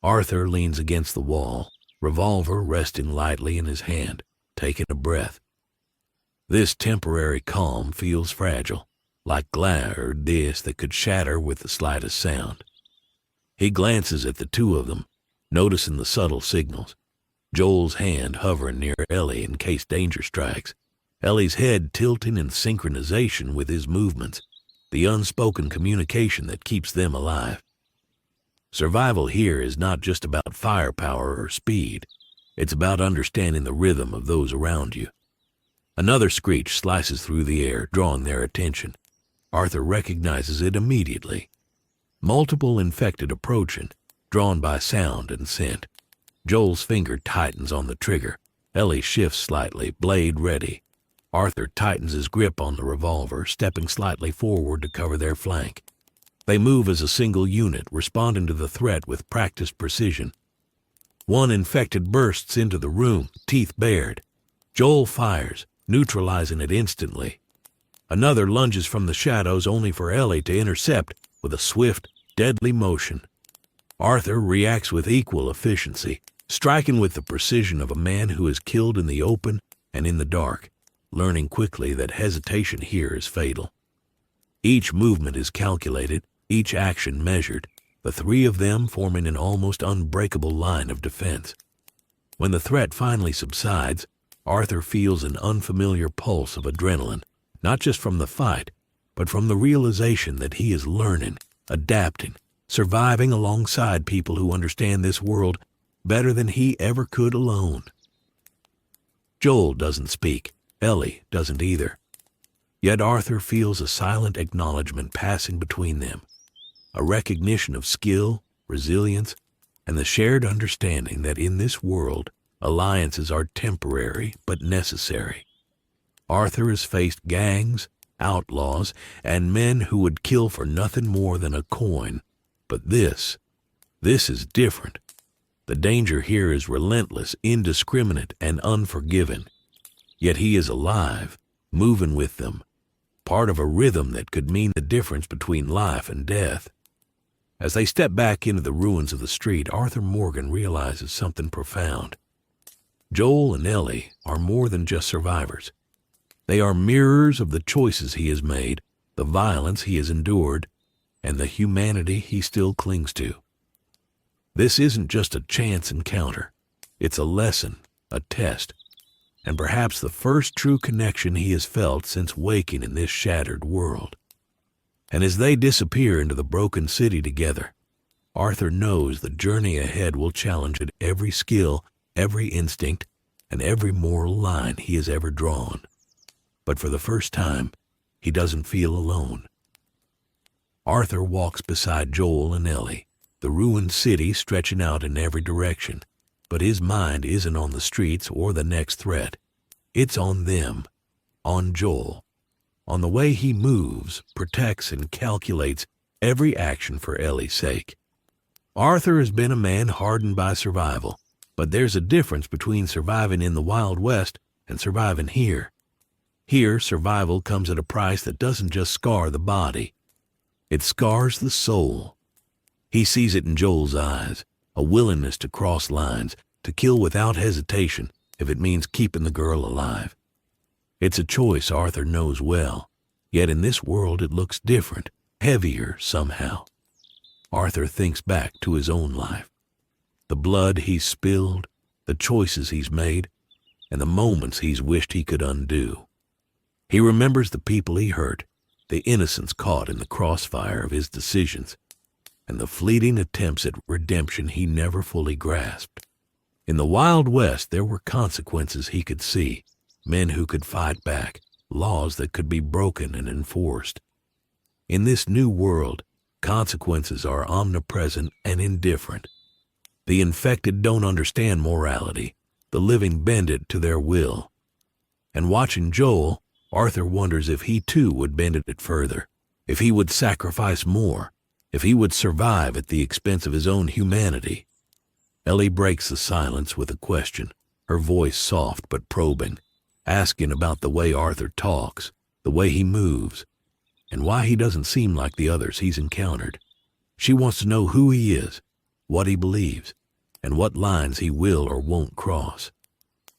[SPEAKER 1] Arthur leans against the wall, revolver resting lightly in his hand, taking a breath. This temporary calm feels fragile, like glass or disc that could shatter with the slightest sound. He glances at the two of them, noticing the subtle signals. Joel's hand hovering near Ellie in case danger strikes. Ellie's head tilting in synchronization with his movements, the unspoken communication that keeps them alive. Survival here is not just about firepower or speed. It's about understanding the rhythm of those around you. Another screech slices through the air, drawing their attention. Arthur recognizes it immediately. Multiple infected approaching, drawn by sound and scent. Joel's finger tightens on the trigger. Ellie shifts slightly, blade ready. Arthur tightens his grip on the revolver, stepping slightly forward to cover their flank. They move as a single unit, responding to the threat with practiced precision. One infected bursts into the room, teeth bared. Joel fires, neutralizing it instantly. Another lunges from the shadows only for Ellie to intercept with a swift, deadly motion. Arthur reacts with equal efficiency, striking with the precision of a man who is killed in the open and in the dark, learning quickly that hesitation here is fatal. Each movement is calculated, each action measured, the three of them forming an almost unbreakable line of defense. When the threat finally subsides, Arthur feels an unfamiliar pulse of adrenaline, not just from the fight, but from the realization that he is learning, adapting, surviving alongside people who understand this world better than he ever could alone. Joel doesn't speak. Ellie doesn't either. Yet Arthur feels a silent acknowledgement passing between them, a recognition of skill, resilience, and the shared understanding that in this world, alliances are temporary but necessary. Arthur has faced gangs, outlaws, and men who would kill for nothing more than a coin. But this is different. The danger here is relentless, indiscriminate, and unforgiving. Yet he is alive, moving with them, part of a rhythm that could mean the difference between life and death. As they step back into the ruins of the street, Arthur Morgan realizes something profound. Joel and Ellie are more than just survivors. They are mirrors of the choices he has made, the violence he has endured, and the humanity he still clings to. This isn't just a chance encounter. It's a lesson, a test, and perhaps the first true connection he has felt since waking in this shattered world. And as they disappear into the broken city together, Arthur knows the journey ahead will challenge at every skill, every instinct, and every moral line he has ever drawn. But for the first time, he doesn't feel alone. Arthur walks beside Joel and Ellie, the ruined city stretching out in every direction, but his mind isn't on the streets or the next threat. It's on them, on Joel, on the way he moves, protects, and calculates every action for Ellie's sake. Arthur has been a man hardened by survival, but there's a difference between surviving in the Wild West and surviving here. Here, survival comes at a price that doesn't just scar the body. It scars the soul. He sees it in Joel's eyes, a willingness to cross lines, to kill without hesitation if it means keeping the girl alive. It's a choice Arthur knows well, yet in this world it looks different, heavier somehow. Arthur thinks back to his own life, the blood he's spilled, the choices he's made, and the moments he's wished he could undo. He remembers the people he hurt, the innocents caught in the crossfire of his decisions, and the fleeting attempts at redemption he never fully grasped. In the Wild West, there were consequences he could see, men who could fight back, laws that could be broken and enforced. In this new world, consequences are omnipresent and indifferent. The infected don't understand morality. The living bend it to their will. And watching Joel, Arthur wonders if he too would bend it further, if he would sacrifice more, if he would survive at the expense of his own humanity. Ellie breaks the silence with a question, her voice soft but probing, asking about the way Arthur talks, the way he moves, and why he doesn't seem like the others he's encountered. She wants to know who he is, what he believes, and what lines he will or won't cross.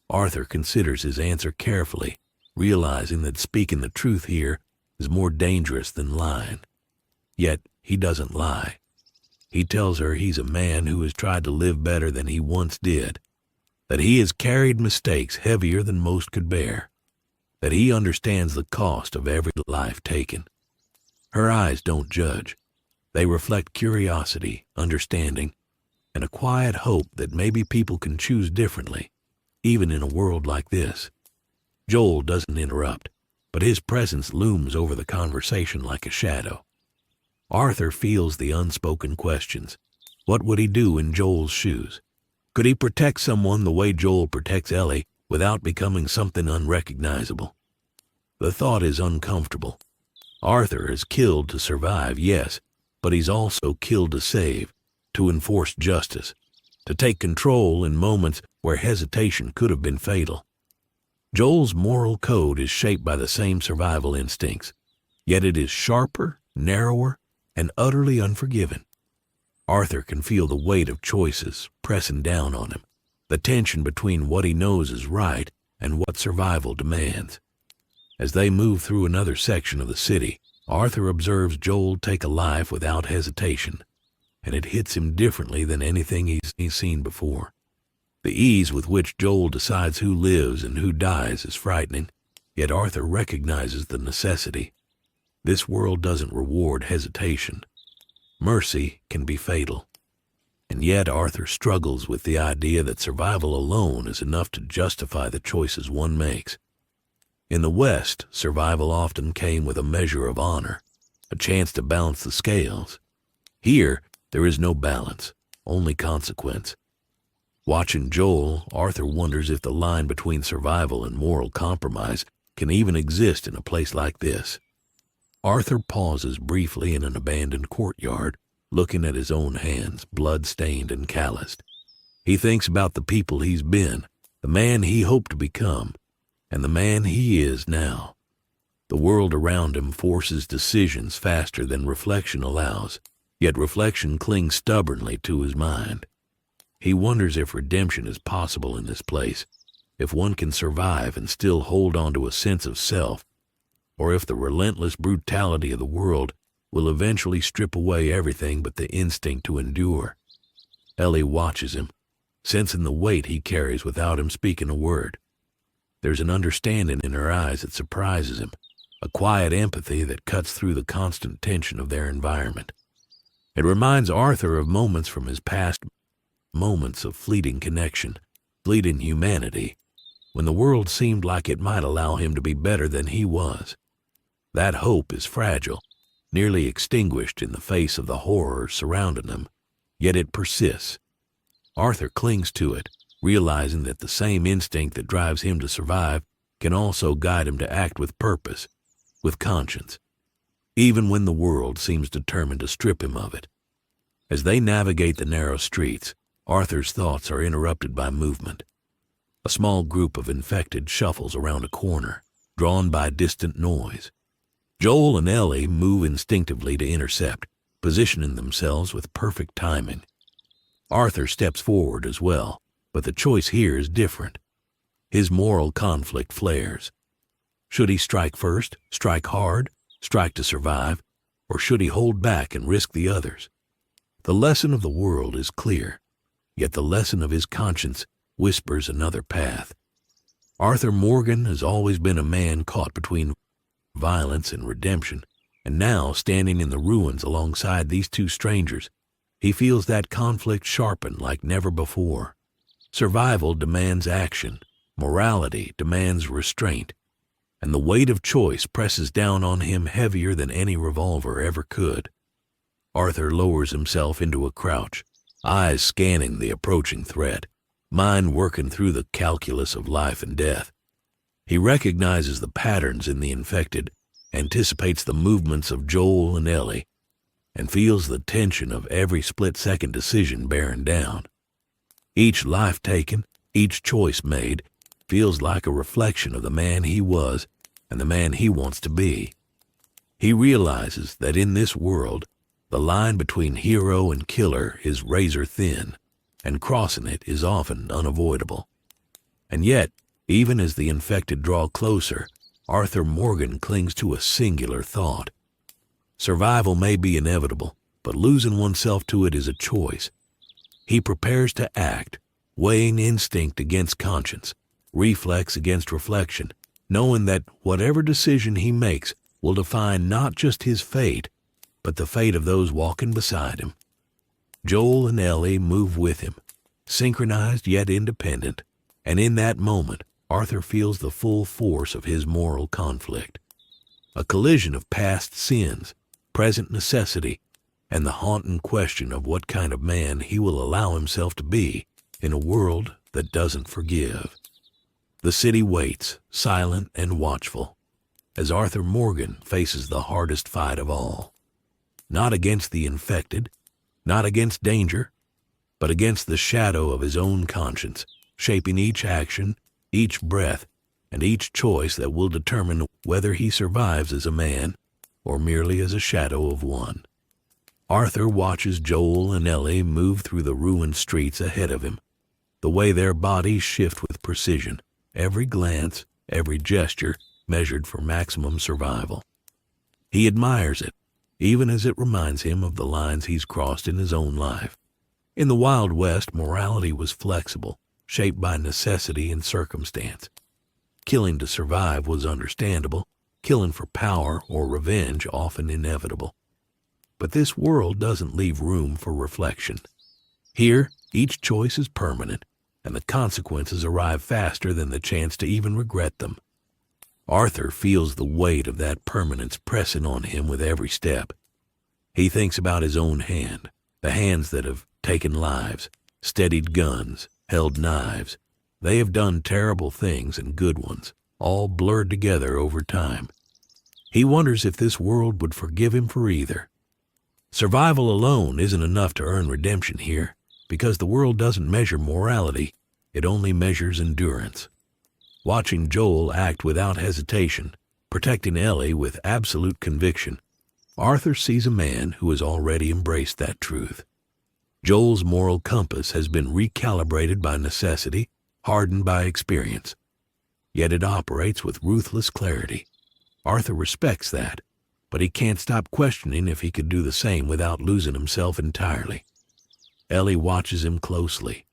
[SPEAKER 1] Arthur considers his answer carefully, realizing that speaking the truth here is more dangerous than lying. Yet he doesn't lie. He tells her he's a man who has tried to live better than he once did, that he has carried mistakes heavier than most could bear, that he understands the cost of every life taken. Her eyes don't judge. They reflect curiosity, understanding, and a quiet hope that maybe people can choose differently, even in a world like this. Joel doesn't interrupt, but his presence looms over the conversation like a shadow. Arthur feels the unspoken questions. What would he do in Joel's shoes? Could he protect someone the way Joel protects Ellie without becoming something unrecognizable? The thought is uncomfortable. Arthur has killed to survive, yes, but he's also killed to save, to enforce justice, to take control in moments where hesitation could have been fatal. Joel's moral code is shaped by the same survival instincts, yet it is sharper, narrower, and utterly unforgiving. Arthur can feel the weight of choices pressing down on him, the tension between what he knows is right and what survival demands. As they move through another section of the city, Arthur observes Joel take a life without hesitation, and it hits him differently than anything he's seen before. The ease with which Joel decides who lives and who dies is frightening, yet Arthur recognizes the necessity. This world doesn't reward hesitation. Mercy can be fatal. And yet Arthur struggles with the idea that survival alone is enough to justify the choices one makes. In the West, survival often came with a measure of honor, a chance to balance the scales. Here, there is no balance, only consequence. Watching Joel, Arthur wonders if the line between survival and moral compromise can even exist in a place like this. Arthur pauses briefly in an abandoned courtyard, looking at his own hands, blood-stained and calloused. He thinks about the people he's been, the man he hoped to become, and the man he is now. The world around him forces decisions faster than reflection allows, yet reflection clings stubbornly to his mind. He wonders if redemption is possible in this place, if one can survive and still hold on to a sense of self, or if the relentless brutality of the world will eventually strip away everything but the instinct to endure. Ellie watches him, sensing the weight he carries without him speaking a word. There's an understanding in her eyes that surprises him, a quiet empathy that cuts through the constant tension of their environment. It reminds Arthur of moments from his past, moments of fleeting connection, fleeting humanity, when the world seemed like it might allow him to be better than he was. That hope is fragile, nearly extinguished in the face of the horror surrounding him, yet it persists. Arthur clings to it, realizing that the same instinct that drives him to survive can also guide him to act with purpose, with conscience, even when the world seems determined to strip him of it. As they navigate the narrow streets, Arthur's thoughts are interrupted by movement. A small group of infected shuffles around a corner, drawn by distant noise. Joel and Ellie move instinctively to intercept, positioning themselves with perfect timing. Arthur steps forward as well, but the choice here is different. His moral conflict flares. Should he strike first, strike hard, strike to survive, or should he hold back and risk the others? The lesson of the world is clear, yet the lesson of his conscience whispers another path. Arthur Morgan has always been a man caught between violence, and redemption, and now, standing in the ruins alongside these two strangers, he feels that conflict sharpen like never before. Survival demands action, morality demands restraint, and the weight of choice presses down on him heavier than any revolver ever could. Arthur lowers himself into a crouch, eyes scanning the approaching threat, mind working through the calculus of life and death. He recognizes the patterns in the infected, anticipates the movements of Joel and Ellie, and feels the tension of every split-second decision bearing down. Each life taken, each choice made, feels like a reflection of the man he was and the man he wants to be. He realizes that in this world, the line between hero and killer is razor thin, and crossing it is often unavoidable. And yet, even as the infected draw closer, Arthur Morgan clings to a singular thought. Survival may be inevitable, but losing oneself to it is a choice. He prepares to act, weighing instinct against conscience, reflex against reflection, knowing that whatever decision he makes will define not just his fate, but the fate of those walking beside him. Joel and Ellie move with him, synchronized yet independent, and in that moment, Arthur feels the full force of his moral conflict. A collision of past sins, present necessity, and the haunting question of what kind of man he will allow himself to be in a world that doesn't forgive. The city waits, silent and watchful, as Arthur Morgan faces the hardest fight of all. Not against the infected, not against danger, but against the shadow of his own conscience, shaping each action, each breath, and each choice that will determine whether he survives as a man or merely as a shadow of one. Arthur watches Joel and Ellie move through the ruined streets ahead of him, the way their bodies shift with precision, every glance, every gesture measured for maximum survival. He admires it, even as it reminds him of the lines he's crossed in his own life. In the Wild West, morality was flexible, shaped by necessity and circumstance. Killing to survive was understandable, killing for power or revenge often inevitable. But this world doesn't leave room for reflection. Here, each choice is permanent, and the consequences arrive faster than the chance to even regret them. Arthur feels the weight of that permanence pressing on him with every step. He thinks about his own hand, the hands that have taken lives, steadied guns, held knives. They have done terrible things and good ones, all blurred together over time. He wonders if this world would forgive him for either. Survival alone isn't enough to earn redemption here, because the world doesn't measure morality, it only measures endurance. Watching Joel act without hesitation, protecting Ellie with absolute conviction, Arthur sees a man who has already embraced that truth. Joel's moral compass has been recalibrated by necessity, hardened by experience. Yet it operates with ruthless clarity. Arthur respects that, but he can't stop questioning if he could do the same without losing himself entirely. Ellie watches him closely,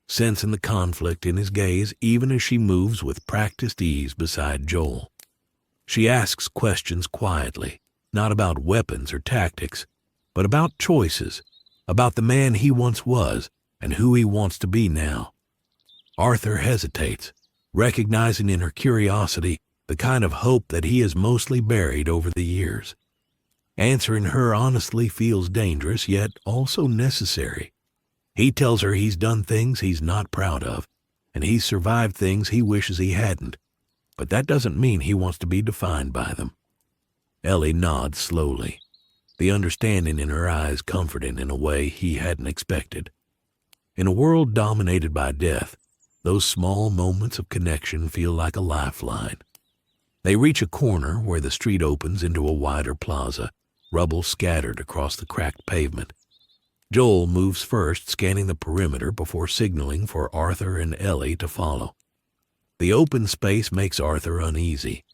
[SPEAKER 1] sensing the conflict in his gaze even as she moves with practiced ease beside Joel. She asks questions quietly, not about weapons or tactics, but about choices, about the man he once was and who he wants to be now. Arthur hesitates, recognizing in her curiosity the kind of hope that he has mostly buried over the years. Answering her honestly feels dangerous, yet also necessary. He tells her he's done things he's not proud of, and he's survived things he wishes he hadn't, but that doesn't mean he wants to be defined by them. Ellie nods slowly, the understanding in her eyes comforting in a way he hadn't expected. In a world dominated by death, those small moments of connection feel like a lifeline. They reach a corner where the street opens into a wider plaza, rubble scattered across the cracked pavement. Joel moves first, scanning the perimeter before signaling for Arthur and Ellie to follow. The open space makes Arthur uneasy.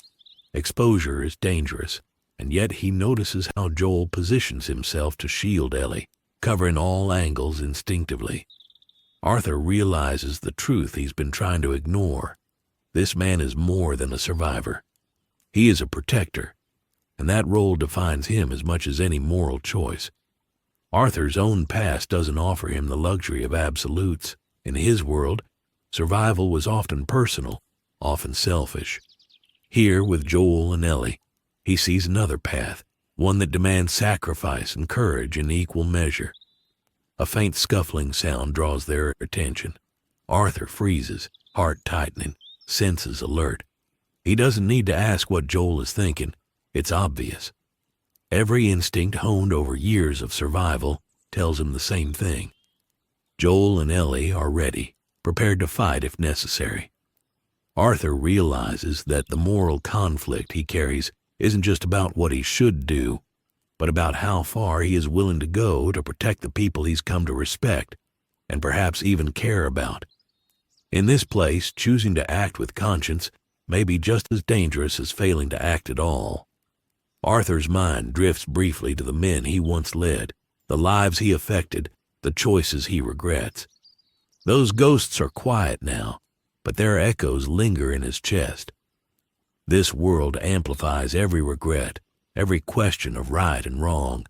[SPEAKER 1] Exposure is dangerous, and yet he notices how Joel positions himself to shield Ellie, covering all angles instinctively. Arthur realizes the truth he's been trying to ignore. This man is more than a survivor. He is a protector, and that role defines him as much as any moral choice. Arthur's own past doesn't offer him the luxury of absolutes. In his world, survival was often personal, often selfish. Here, with Joel and Ellie, he sees another path, one that demands sacrifice and courage in equal measure. A faint scuffling sound draws their attention. Arthur freezes, heart tightening, senses alert. He doesn't need to ask what Joel is thinking. It's obvious. Every instinct honed over years of survival tells him the same thing. Joel and Ellie are ready, prepared to fight if necessary. Arthur realizes that the moral conflict he carries isn't just about what he should do, but about how far he is willing to go to protect the people he's come to respect and perhaps even care about. In this place, choosing to act with conscience may be just as dangerous as failing to act at all. Arthur's mind drifts briefly to the men he once led, the lives he affected, the choices he regrets. Those ghosts are quiet now, but their echoes linger in his chest. This world amplifies every regret, every question of right and wrong,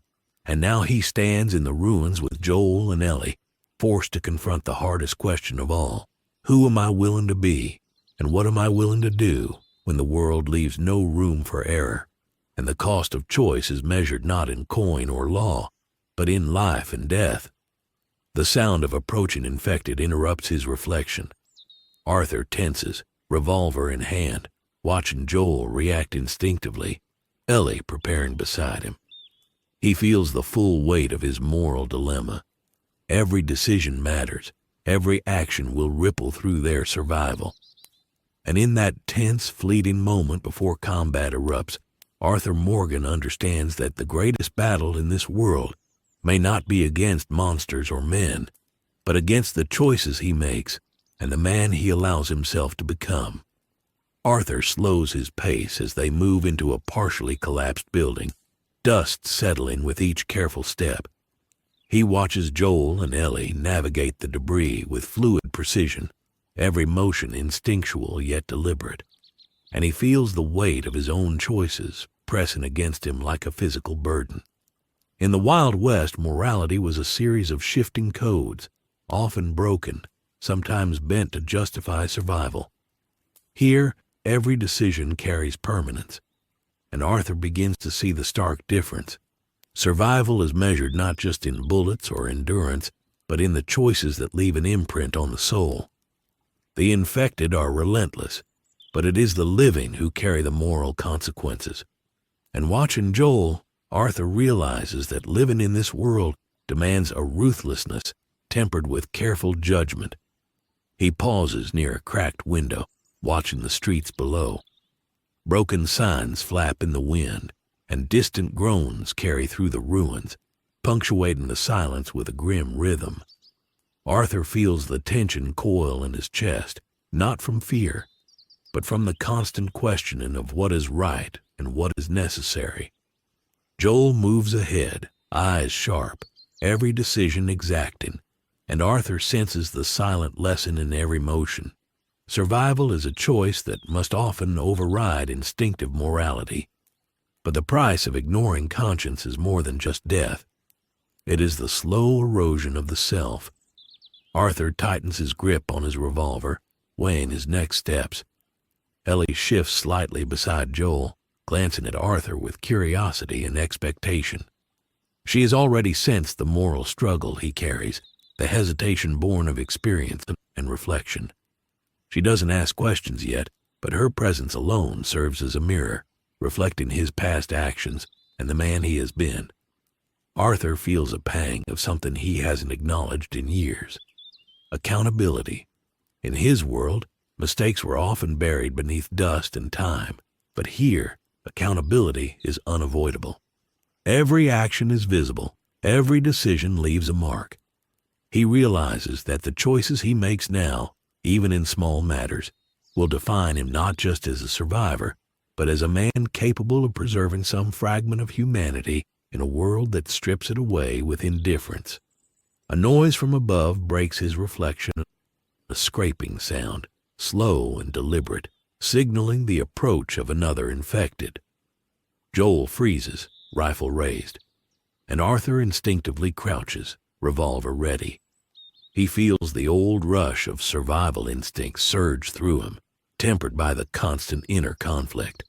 [SPEAKER 1] and now he stands in the ruins with Joel and Ellie, forced to confront the hardest question of all. Who am I willing to be, and what am I willing to do when the world leaves no room for error, and the cost of choice is measured not in coin or law, but in life and death? The sound of approaching infected interrupts his reflection. Arthur tenses, revolver in hand, watching Joel react instinctively, Ellie preparing beside him. He feels the full weight of his moral dilemma. Every decision matters. Every action will ripple through their survival. And in that tense, fleeting moment before combat erupts, Arthur Morgan understands that the greatest battle in this world may not be against monsters or men, but against the choices he makes and the man he allows himself to become. Arthur slows his pace as they move into a partially collapsed building, dust settling with each careful step. He watches Joel and Ellie navigate the debris with fluid precision, every motion instinctual yet deliberate, and he feels the weight of his own choices pressing against him like a physical burden. In the Wild West, morality was a series of shifting codes, often broken, sometimes bent to justify survival. Here, every decision carries permanence, and Arthur begins to see the stark difference. Survival is measured not just in bullets or endurance, but in the choices that leave an imprint on the soul. The infected are relentless, but it is the living who carry the moral consequences. And watching Joel, Arthur realizes that living in this world demands a ruthlessness tempered with careful judgment. He pauses near a cracked window, watching the streets below. Broken signs flap in the wind, and distant groans carry through the ruins, punctuating the silence with a grim rhythm. Arthur feels the tension coil in his chest, not from fear, but from the constant questioning of what is right and what is necessary. Joel moves ahead, eyes sharp, every decision exacting, and Arthur senses the silent lesson in every motion. Survival is a choice that must often override instinctive morality. But the price of ignoring conscience is more than just death. It is the slow erosion of the self. Arthur tightens his grip on his revolver, weighing his next steps. Ellie shifts slightly beside Joel, glancing at Arthur with curiosity and expectation. She has already sensed the moral struggle he carries, the hesitation born of experience and reflection. She doesn't ask questions yet, but her presence alone serves as a mirror, reflecting his past actions and the man he has been. Arthur feels a pang of something he hasn't acknowledged in years. Accountability. In his world, mistakes were often buried beneath dust and time, but here, accountability is unavoidable. Every action is visible, every decision leaves a mark. He realizes that the choices he makes now, even in small matters, will define him not just as a survivor, but as a man capable of preserving some fragment of humanity in a world that strips it away with indifference. A noise from above breaks his reflection, a scraping sound, slow and deliberate, signaling the approach of another infected. Joel freezes, rifle raised, and Arthur instinctively crouches, revolver ready. He feels the old rush of survival instinct surge through him, tempered by the constant inner conflict.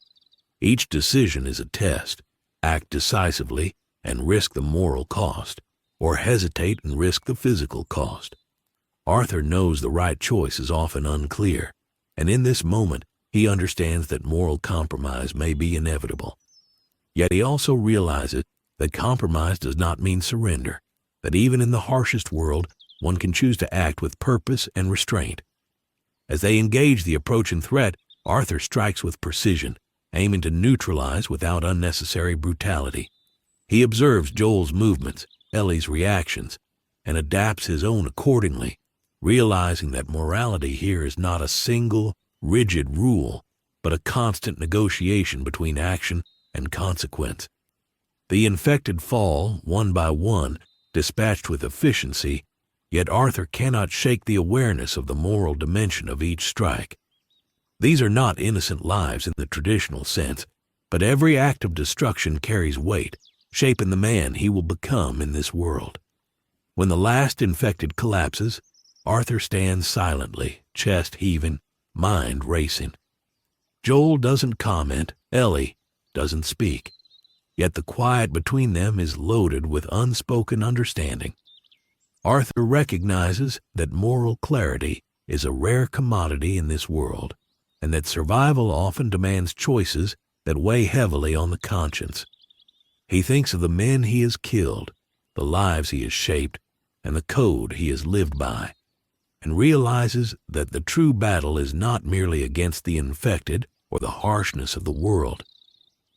[SPEAKER 1] Each decision is a test. Act decisively and risk the moral cost, or hesitate and risk the physical cost. Arthur knows the right choice is often unclear, and in this moment he understands that moral compromise may be inevitable. Yet he also realizes that compromise does not mean surrender, that even in the harshest world, one can choose to act with purpose and restraint. As they engage the approaching threat, Arthur strikes with precision, aiming to neutralize without unnecessary brutality. He observes Joel's movements, Ellie's reactions, and adapts his own accordingly, realizing that morality here is not a single, rigid rule, but a constant negotiation between action and consequence. The infected fall, one by one, dispatched with efficiency, yet Arthur cannot shake the awareness of the moral dimension of each strike. These are not innocent lives in the traditional sense, but every act of destruction carries weight, shaping the man he will become in this world. When the last infected collapses, Arthur stands silently, chest heaving, mind racing. Joel doesn't comment, Ellie doesn't speak, yet the quiet between them is loaded with unspoken understanding. Arthur recognizes that moral clarity is a rare commodity in this world, and that survival often demands choices that weigh heavily on the conscience. He thinks of the men he has killed, the lives he has shaped, and the code he has lived by, and realizes that the true battle is not merely against the infected or the harshness of the world,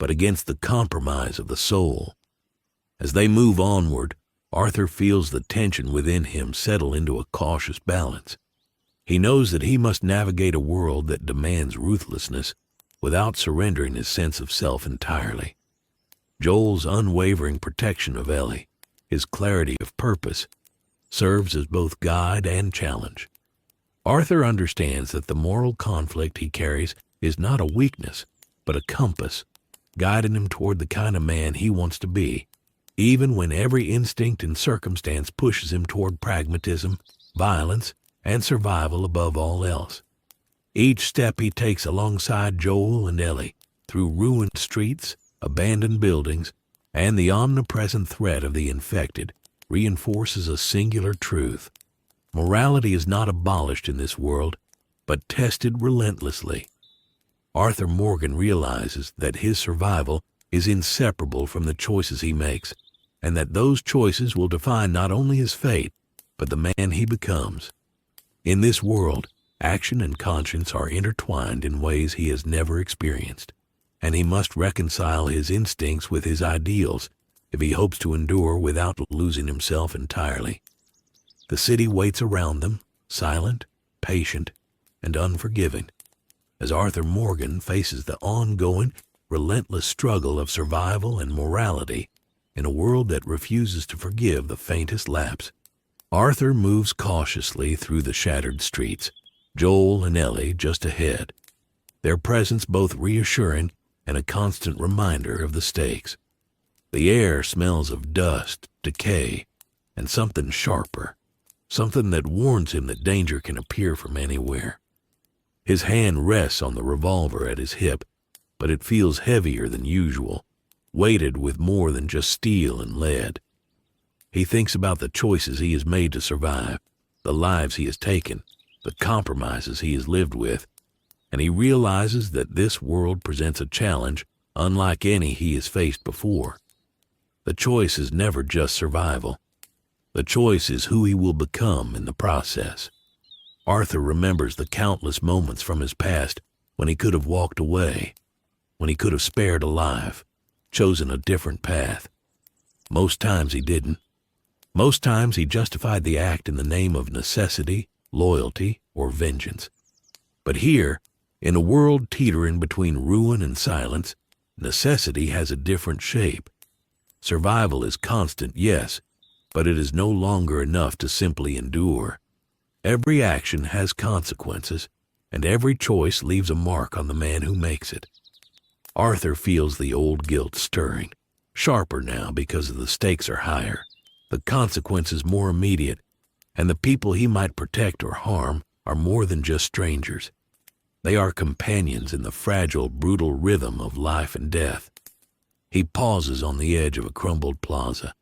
[SPEAKER 1] but against the compromise of the soul. As they move onward, Arthur feels the tension within him settle into a cautious balance. He knows that he must navigate a world that demands ruthlessness without surrendering his sense of self entirely. Joel's unwavering protection of Ellie, his clarity of purpose, serves as both guide and challenge. Arthur understands that the moral conflict he carries is not a weakness, but a compass, guiding him toward the kind of man he wants to be, even when every instinct and circumstance pushes him toward pragmatism, violence, and survival above all else. Each step he takes alongside Joel and Ellie, through ruined streets, abandoned buildings, and the omnipresent threat of the infected, reinforces a singular truth. Morality is not abolished in this world, but tested relentlessly. Arthur Morgan realizes that his survival is inseparable from the choices he makes, and that those choices will define not only his fate, but the man he becomes. In this world, action and conscience are intertwined in ways he has never experienced, and he must reconcile his instincts with his ideals if he hopes to endure without losing himself entirely. The city waits around them, silent, patient, and unforgiving, as Arthur Morgan faces the ongoing, relentless struggle of survival and morality in a world that refuses to forgive the faintest lapse. Arthur moves cautiously through the shattered streets, Joel and Ellie just ahead, their presence both reassuring and a constant reminder of the stakes. The air smells of dust, decay, and something sharper, something that warns him that danger can appear from anywhere. His hand rests on the revolver at his hip, but it feels heavier than usual, weighted with more than just steel and lead. He thinks about the choices he has made to survive, the lives he has taken, the compromises he has lived with, and he realizes that this world presents a challenge unlike any he has faced before. The choice is never just survival. The choice is who he will become in the process. Arthur remembers the countless moments from his past when he could have walked away, when he could have spared a life, chosen a different path. Most times he didn't. Most times he justified the act in the name of necessity, loyalty, or vengeance. But here, in a world teetering between ruin and silence, necessity has a different shape. Survival is constant, yes, but it is no longer enough to simply endure. Every action has consequences, and every choice leaves a mark on the man who makes it. Arthur feels the old guilt stirring, sharper now because the stakes are higher, the consequences more immediate, and the people he might protect or harm are more than just strangers. They are companions in the fragile, brutal rhythm of life and death. He pauses on the edge of a crumbled plaza,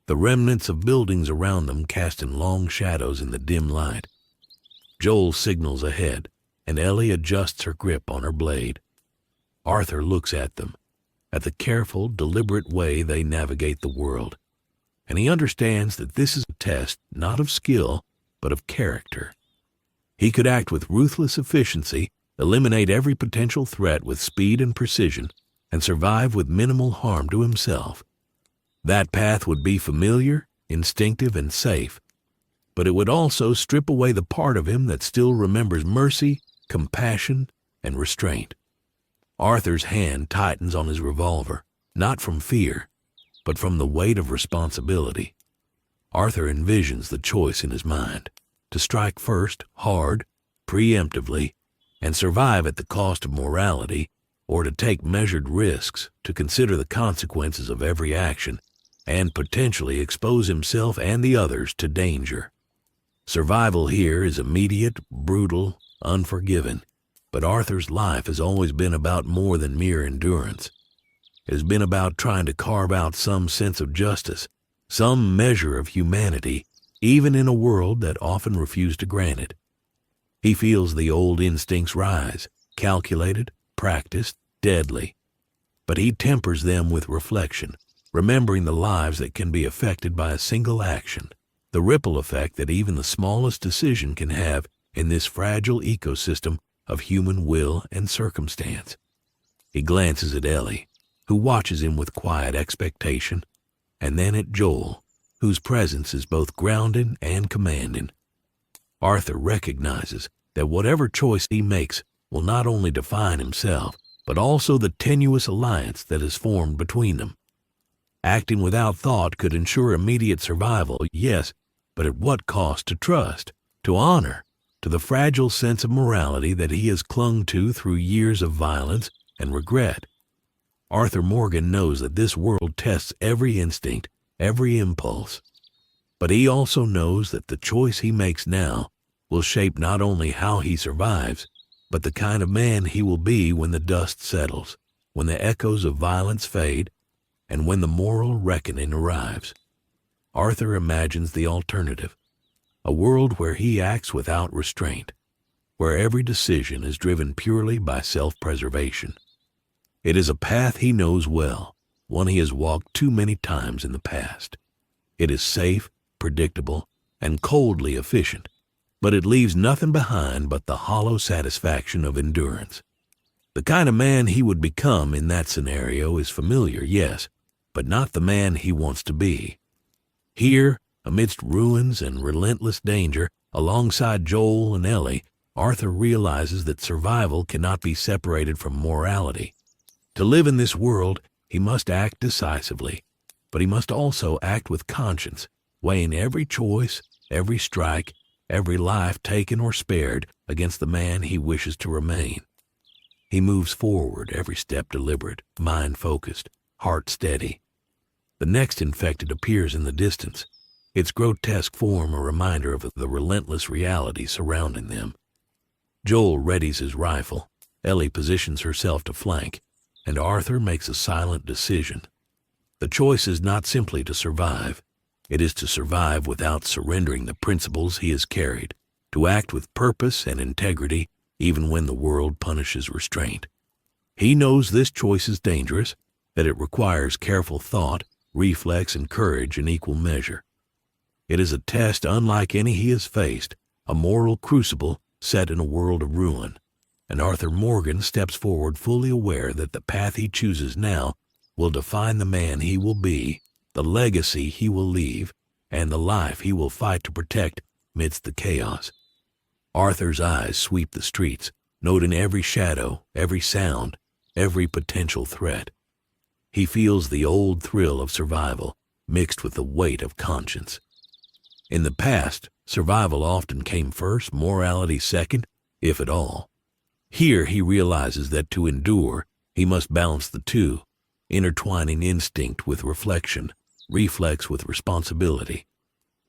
[SPEAKER 1] the remnants of buildings around them casting long shadows in the dim light. Joel signals ahead, and Ellie adjusts her grip on her blade. Arthur looks at them, at the careful, deliberate way they navigate the world, and he understands that this is a test not of skill, but of character. He could act with ruthless efficiency, eliminate every potential threat with speed and precision, and survive with minimal harm to himself. That path would be familiar, instinctive, and safe, but it would also strip away the part of him that still remembers mercy, compassion, and restraint. Arthur's hand tightens on his revolver, not from fear, but from the weight of responsibility. Arthur envisions the choice in his mind, to strike first, hard, preemptively, and survive at the cost of morality, or to take measured risks, to consider the consequences of every action, and potentially expose himself and the others to danger. Survival here is immediate, brutal, unforgiving, but Arthur's life has always been about more than mere endurance. It has been about trying to carve out some sense of justice, some measure of humanity, even in a world that often refused to grant it. He feels the old instincts rise, calculated, practiced, deadly, but he tempers them with reflection, remembering the lives that can be affected by a single action, the ripple effect that even the smallest decision can have in this fragile ecosystem of human will and circumstance. He glances at Ellie, who watches him with quiet expectation, and then at Joel, whose presence is both grounding and commanding. Arthur recognizes that whatever choice he makes will not only define himself, but also the tenuous alliance that is formed between them. Acting without thought could ensure immediate survival, yes, but at what cost to trust, to honor, to the fragile sense of morality that he has clung to through years of violence and regret? Arthur Morgan knows that this world tests every instinct, every impulse, but he also knows that the choice he makes now will shape not only how he survives, but the kind of man he will be when the dust settles, when the echoes of violence fade, and when the moral reckoning arrives. Arthur imagines the alternative, a world where he acts without restraint, where every decision is driven purely by self-preservation. It is a path he knows well, one he has walked too many times in the past. It is safe, predictable, and coldly efficient, but it leaves nothing behind but the hollow satisfaction of endurance. The kind of man he would become in that scenario is familiar, yes, but not the man he wants to be. Here, amidst ruins and relentless danger, alongside Joel and Ellie, Arthur realizes that survival cannot be separated from morality. To live in this world, he must act decisively, but he must also act with conscience, weighing every choice, every strike, every life taken or spared against the man he wishes to remain. He moves forward, every step deliberate, mind focused, heart steady. The next infected appears in the distance, its grotesque form a reminder of the relentless reality surrounding them. Joel readies his rifle, Ellie positions herself to flank, and Arthur makes a silent decision. The choice is not simply to survive. It is to survive without surrendering the principles he has carried, to act with purpose and integrity even when the world punishes restraint. He knows this choice is dangerous, that it requires careful thought, reflex, and courage in equal measure. It is a test unlike any he has faced, a moral crucible set in a world of ruin, and Arthur Morgan steps forward fully aware that the path he chooses now will define the man he will be, the legacy he will leave, and the life he will fight to protect amidst the chaos. Arthur's eyes sweep the streets, noting every shadow, every sound, every potential threat. He feels the old thrill of survival mixed with the weight of conscience. In the past, survival often came first, morality second, if at all. Here he realizes that to endure, he He must balance the two, intertwining instinct with reflection, reflex with responsibility.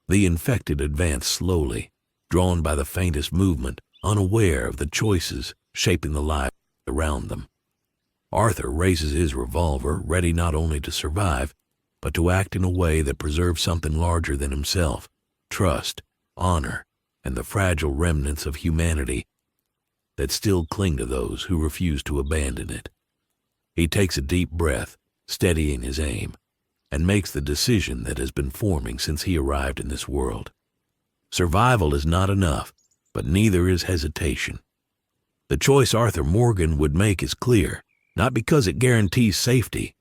[SPEAKER 1] The infected advance slowly, drawn by the faintest movement, unaware of the choices shaping the lives around them. Arthur raises his revolver, ready not only to survive, but to act in a way that preserves something larger than himself: trust, honor, and the fragile remnants of humanity that still cling to those who refuse to abandon it. He takes a deep breath, steadying his aim, and makes the decision that has been forming since he arrived in this world. Survival is not enough, but neither is hesitation. The choice Arthur Morgan would make is clear, not because it guarantees safety,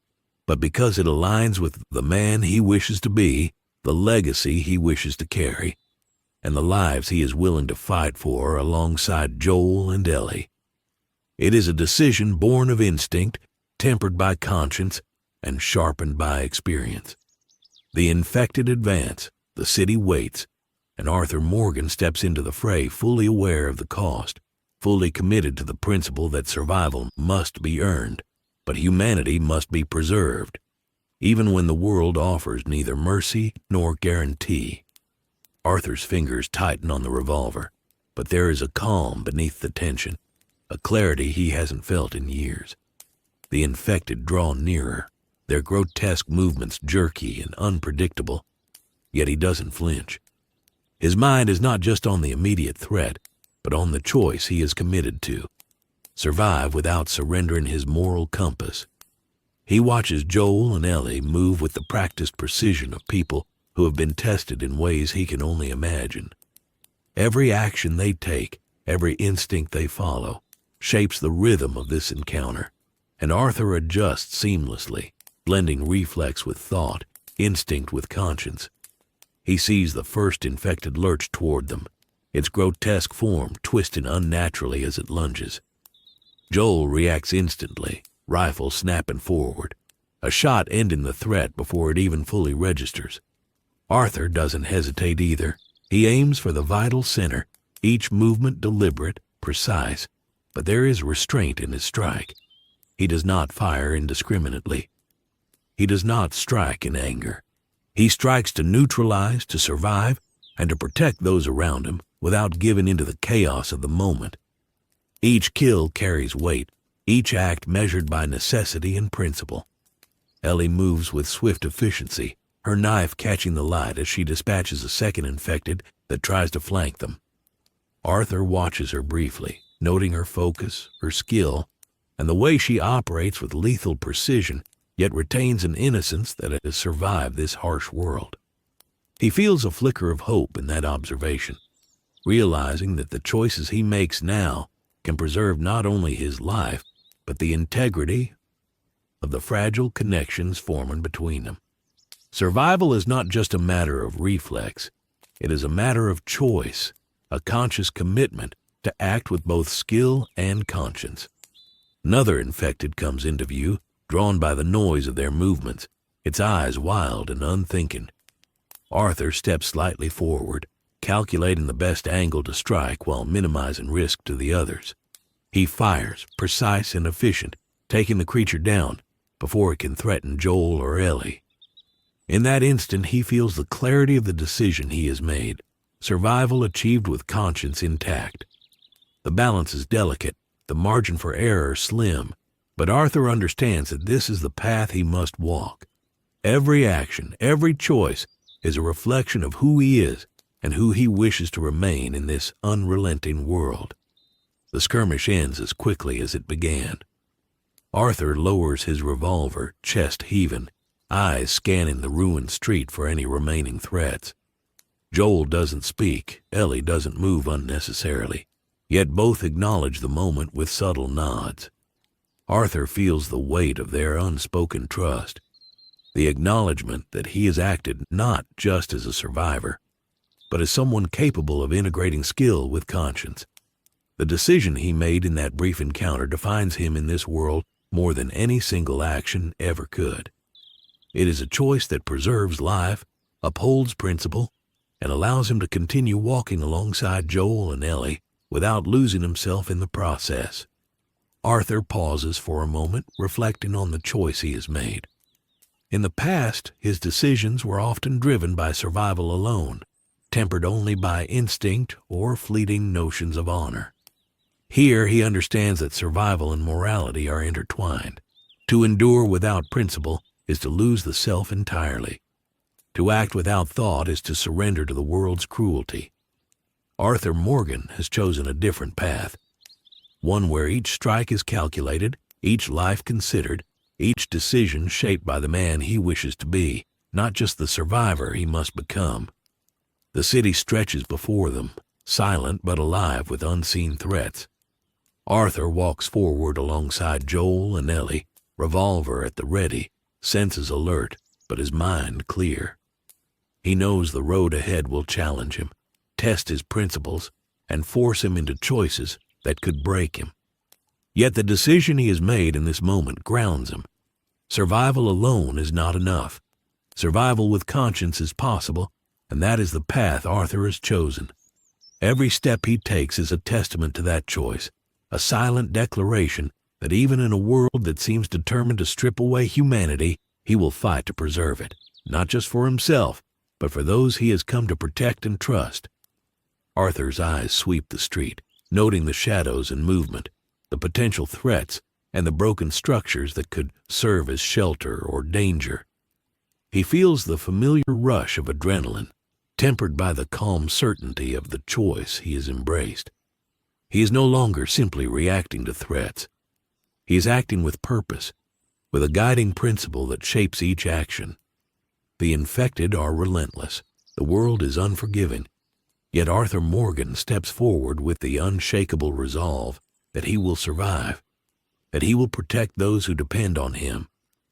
[SPEAKER 1] but because it aligns with the man he wishes to be, the legacy he wishes to carry, and the lives he is willing to fight for alongside Joel and Ellie. It is a decision born of instinct, tempered by conscience, and sharpened by experience. The infected advance, the city waits, and Arthur Morgan steps into the fray fully aware of the cost, fully committed to the principle that survival must be earned, but humanity must be preserved, even when the world offers neither mercy nor guarantee. Arthur's fingers tighten on the revolver, but there is a calm beneath the tension, a clarity he hasn't felt in years. The infected draw nearer, their grotesque movements jerky and unpredictable, yet he doesn't flinch. His mind is not just on the immediate threat, but on the choice he is committed to: survive without surrendering his moral compass. He watches Joel and Ellie move with the practiced precision of people who have been tested in ways he can only imagine. Every action they take, every instinct they follow, shapes the rhythm of this encounter, and Arthur adjusts seamlessly, blending reflex with thought, instinct with conscience. He sees the first infected lurch toward them, its grotesque form twisting unnaturally as it lunges. Joel reacts instantly, rifle snapping forward, a shot ending the threat before it even fully registers. Arthur doesn't hesitate either. He aims for the vital center, each movement deliberate, precise, but there is restraint in his strike. He does not fire indiscriminately. He does not strike in anger. He strikes to neutralize, to survive, and to protect those around him without giving into the chaos of the moment. Each kill carries weight, each act measured by necessity and principle. Ellie moves with swift efficiency, her knife catching the light as she dispatches a second infected that tries to flank them. Arthur watches her briefly, noting her focus, her skill, and the way she operates with lethal precision, yet retains an innocence that has survived this harsh world. He feels a flicker of hope in that observation, realizing that the choices he makes now can preserve not only his life, but the integrity of the fragile connections forming between them. Survival is not just a matter of reflex. It is a matter of choice, a conscious commitment to act with both skill and conscience. Another infected comes into view, drawn by the noise of their movements, its eyes wild and unthinking. Arthur steps slightly forward, calculating the best angle to strike while minimizing risk to the others. He fires, precise and efficient, taking the creature down before it can threaten Joel or Ellie. In that instant, he feels the clarity of the decision he has made, survival achieved with conscience intact. The balance is delicate, the margin for error slim, but Arthur understands that this is the path he must walk. Every action, every choice is a reflection of who he is and who he wishes to remain in this unrelenting world. The skirmish ends as quickly as it began. Arthur lowers his revolver, chest heaving, eyes scanning the ruined street for any remaining threats. Joel doesn't speak, Ellie doesn't move unnecessarily, yet both acknowledge the moment with subtle nods. Arthur feels the weight of their unspoken trust, the acknowledgement that he has acted not just as a survivor, but as someone capable of integrating skill with conscience. The decision he made in that brief encounter defines him in this world more than any single action ever could. It is a choice that preserves life, upholds principle, and allows him to continue walking alongside Joel and Ellie without losing himself in the process. Arthur pauses for a moment, reflecting on the choice he has made. In the past, his decisions were often driven by survival alone, tempered only by instinct or fleeting notions of honor. Here he understands that survival and morality are intertwined. To endure without principle is to lose the self entirely. To act without thought is to surrender to the world's cruelty. Arthur Morgan has chosen a different path, one where each strike is calculated, each life considered, each decision shaped by the man he wishes to be, not just the survivor he must become. The city stretches before them, silent but alive with unseen threats. Arthur walks forward alongside Joel and Ellie, revolver at the ready, senses alert, but his mind clear. He knows the road ahead will challenge him, test his principles, and force him into choices that could break him. Yet the decision he has made in this moment grounds him. Survival alone is not enough. Survival with conscience is possible, and that is the path Arthur has chosen. Every step he takes is a testament to that choice, a silent declaration that even in a world that seems determined to strip away humanity, he will fight to preserve it, not just for himself, but for those he has come to protect and trust. Arthur's eyes sweep the street, noting the shadows and movement, the potential threats, and the broken structures that could serve as shelter or danger. He feels the familiar rush of adrenaline, tempered by the calm certainty of the choice he has embraced. He is no longer simply reacting to threats. He is acting with purpose, with a guiding principle that shapes each action. The infected are relentless. The world is unforgiving. Yet Arthur Morgan steps forward with the unshakable resolve that he will survive, that he will protect those who depend on him,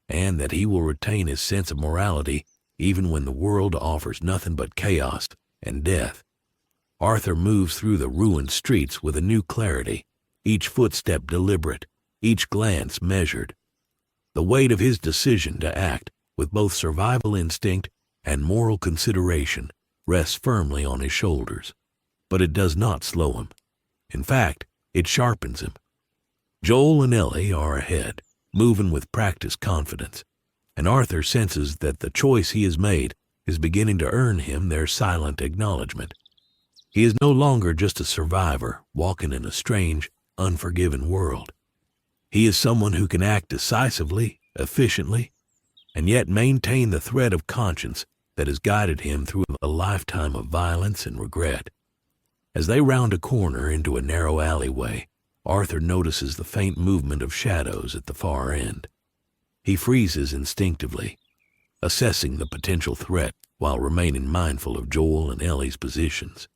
[SPEAKER 1] and that he will retain his sense of morality even when the world offers nothing but chaos and death. Arthur moves through the ruined streets with a new clarity, each footstep deliberate, each glance measured. The weight of his decision to act with both survival instinct and moral consideration rests firmly on his shoulders. But it does not slow him. In fact, it sharpens him. Joel and Ellie are ahead, moving with practiced confidence, and Arthur senses that the choice he has made is beginning to earn him their silent acknowledgement. He is no longer just a survivor walking in a strange, unforgiving world. He is someone who can act decisively, efficiently, and yet maintain the thread of conscience that has guided him through a lifetime of violence and regret. As they round a corner into a narrow alleyway, Arthur notices the faint movement of shadows at the far end. He freezes instinctively, assessing the potential threat while remaining mindful of Joel and Ellie's positions.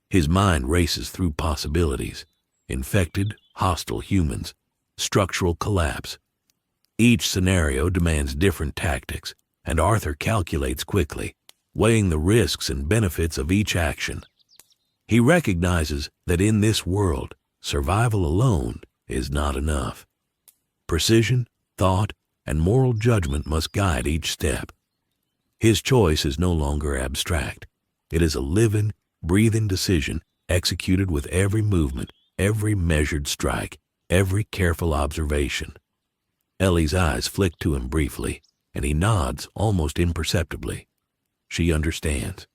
[SPEAKER 1] His mind races through possibilities: infected, hostile humans, structural collapse. Each scenario demands different tactics, and Arthur calculates quickly, weighing the risks and benefits of each action. He recognizes that in this world, survival alone is not enough. Precision, thought, and moral judgment must guide each step. His choice is no longer abstract. It is a living, breathing decision executed with every movement, every measured strike, every careful observation. Ellie's eyes flick to him briefly, and he nods almost imperceptibly. She understands.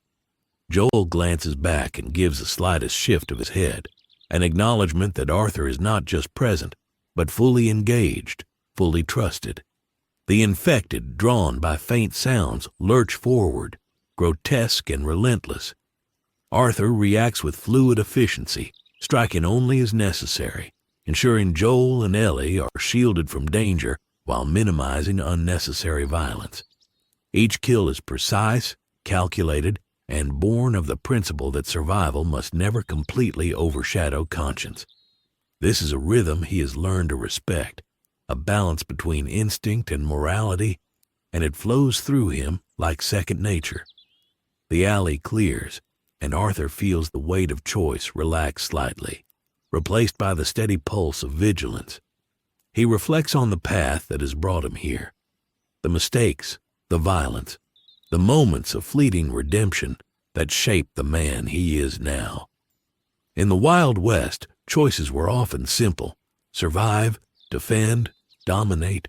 [SPEAKER 1] Joel glances back and gives the slightest shift of his head, an acknowledgement that Arthur is not just present, but fully engaged, fully trusted. The infected, drawn by faint sounds, lurch forward, grotesque and relentless. Arthur reacts with fluid efficiency, striking only as necessary, ensuring Joel and Ellie are shielded from danger while minimizing unnecessary violence. Each kill is precise, calculated, and born of the principle that survival must never completely overshadow conscience. This is a rhythm he has learned to respect, a balance between instinct and morality, and it flows through him like second nature. The alley clears, and Arthur feels the weight of choice relax slightly, replaced by the steady pulse of vigilance. He reflects on the path that has brought him here, the mistakes, the violence, the moments of fleeting redemption that shaped the man he is now. In the Wild West, choices were often simple: survive, defend, dominate.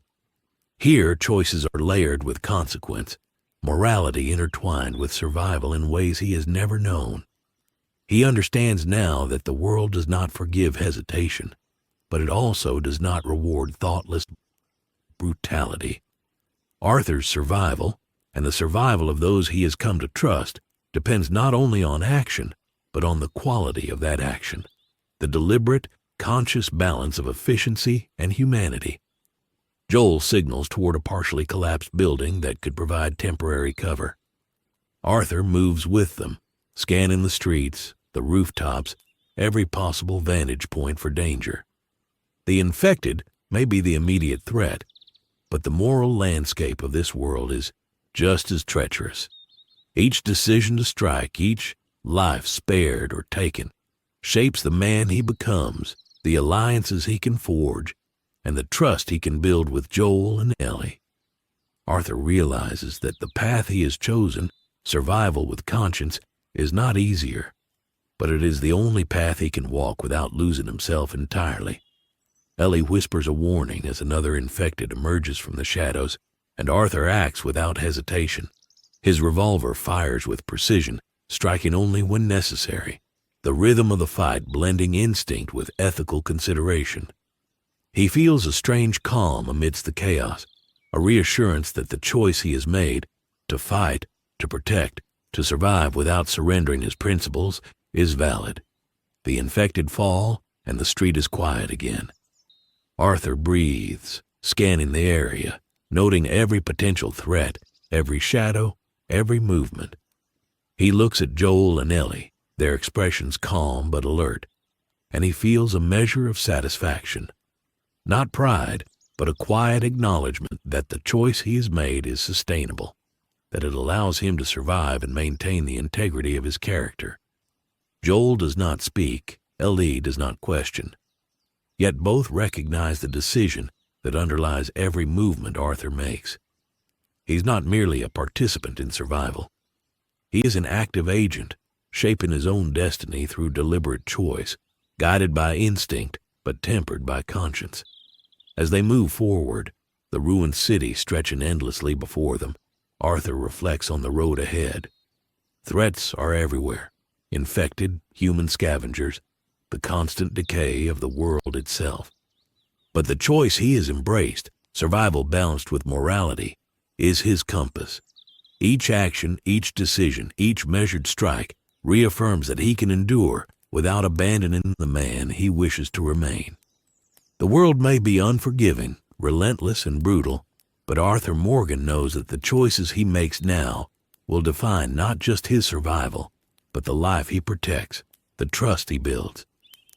[SPEAKER 1] Here, choices are layered with consequence, morality intertwined with survival in ways he has never known. He understands now that the world does not forgive hesitation, but it also does not reward thoughtless brutality. Arthur's survival, and the survival of those he has come to trust, depends not only on action, but on the quality of that action, the deliberate, conscious balance of efficiency and humanity. Joel signals toward a partially collapsed building that could provide temporary cover. Arthur moves with them, scanning the streets, the rooftops, every possible vantage point for danger. The infected may be the immediate threat, but the moral landscape of this world is just as treacherous. Each decision to strike, each life spared or taken, shapes the man he becomes, the alliances he can forge, and the trust he can build with Joel and Ellie. Arthur realizes that the path he has chosen, survival with conscience, is not easier, but it is the only path he can walk without losing himself entirely. Ellie whispers a warning as another infected emerges from the shadows, and Arthur acts without hesitation. His revolver fires with precision, striking only when necessary, the rhythm of the fight blending instinct with ethical consideration. He feels a strange calm amidst the chaos, a reassurance that the choice he has made, to fight, to protect, to survive without surrendering his principles, is valid. The infected fall, and the street is quiet again. Arthur breathes, scanning the area, noting every potential threat, every shadow, every movement. He looks at Joel and Ellie, their expressions calm but alert, and he feels a measure of satisfaction. Not pride, but a quiet acknowledgement that the choice he has made is sustainable, that it allows him to survive and maintain the integrity of his character. Joel does not speak, Ellie does not question, yet both recognize the decision that underlies every movement Arthur makes. He's not merely a participant in survival. He is an active agent, shaping his own destiny through deliberate choice, guided by instinct but tempered by conscience. As they move forward, the ruined city stretching endlessly before them, Arthur reflects on the road ahead. Threats are everywhere, infected, human scavengers, the constant decay of the world itself. But the choice he has embraced, survival balanced with morality, is his compass. Each action, each decision, each measured strike reaffirms that he can endure without abandoning the man he wishes to remain. The world may be unforgiving, relentless, and brutal, but Arthur Morgan knows that the choices he makes now will define not just his survival, but the life he protects, the trust he builds,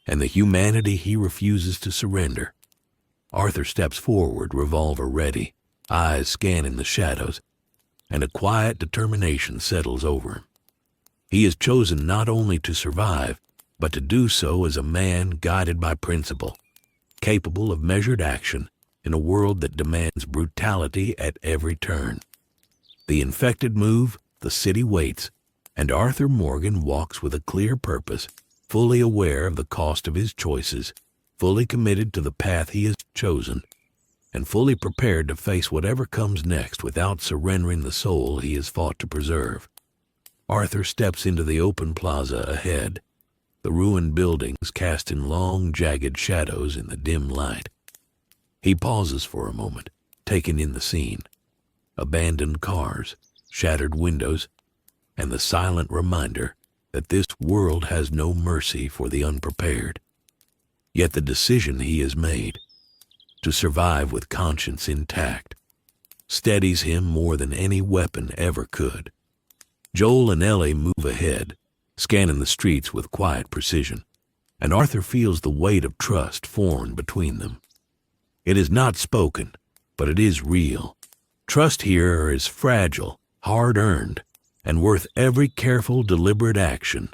[SPEAKER 1] and the humanity he refuses to surrender. Arthur steps forward, revolver ready, eyes scanning the shadows, and a quiet determination settles over him. He has chosen not only to survive, but to do so as a man guided by principle, capable of measured action in a world that demands brutality at every turn. The infected move, the city waits, and Arthur Morgan walks with a clear purpose, fully aware of the cost of his choices, fully committed to the path he has chosen, and fully prepared to face whatever comes next without surrendering the soul he has fought to preserve. Arthur steps into the open plaza ahead, the ruined buildings casting long, jagged shadows in the dim light. He pauses for a moment, taking in the scene. Abandoned cars, shattered windows, and the silent reminder that this world has no mercy for the unprepared. Yet the decision he has made, to survive with conscience intact, steadies him more than any weapon ever could. Joel and Ellie move ahead, scanning the streets with quiet precision, and Arthur feels the weight of trust formed between them. It is not spoken, but it is real. Trust here is fragile, hard-earned, and worth every careful, deliberate action.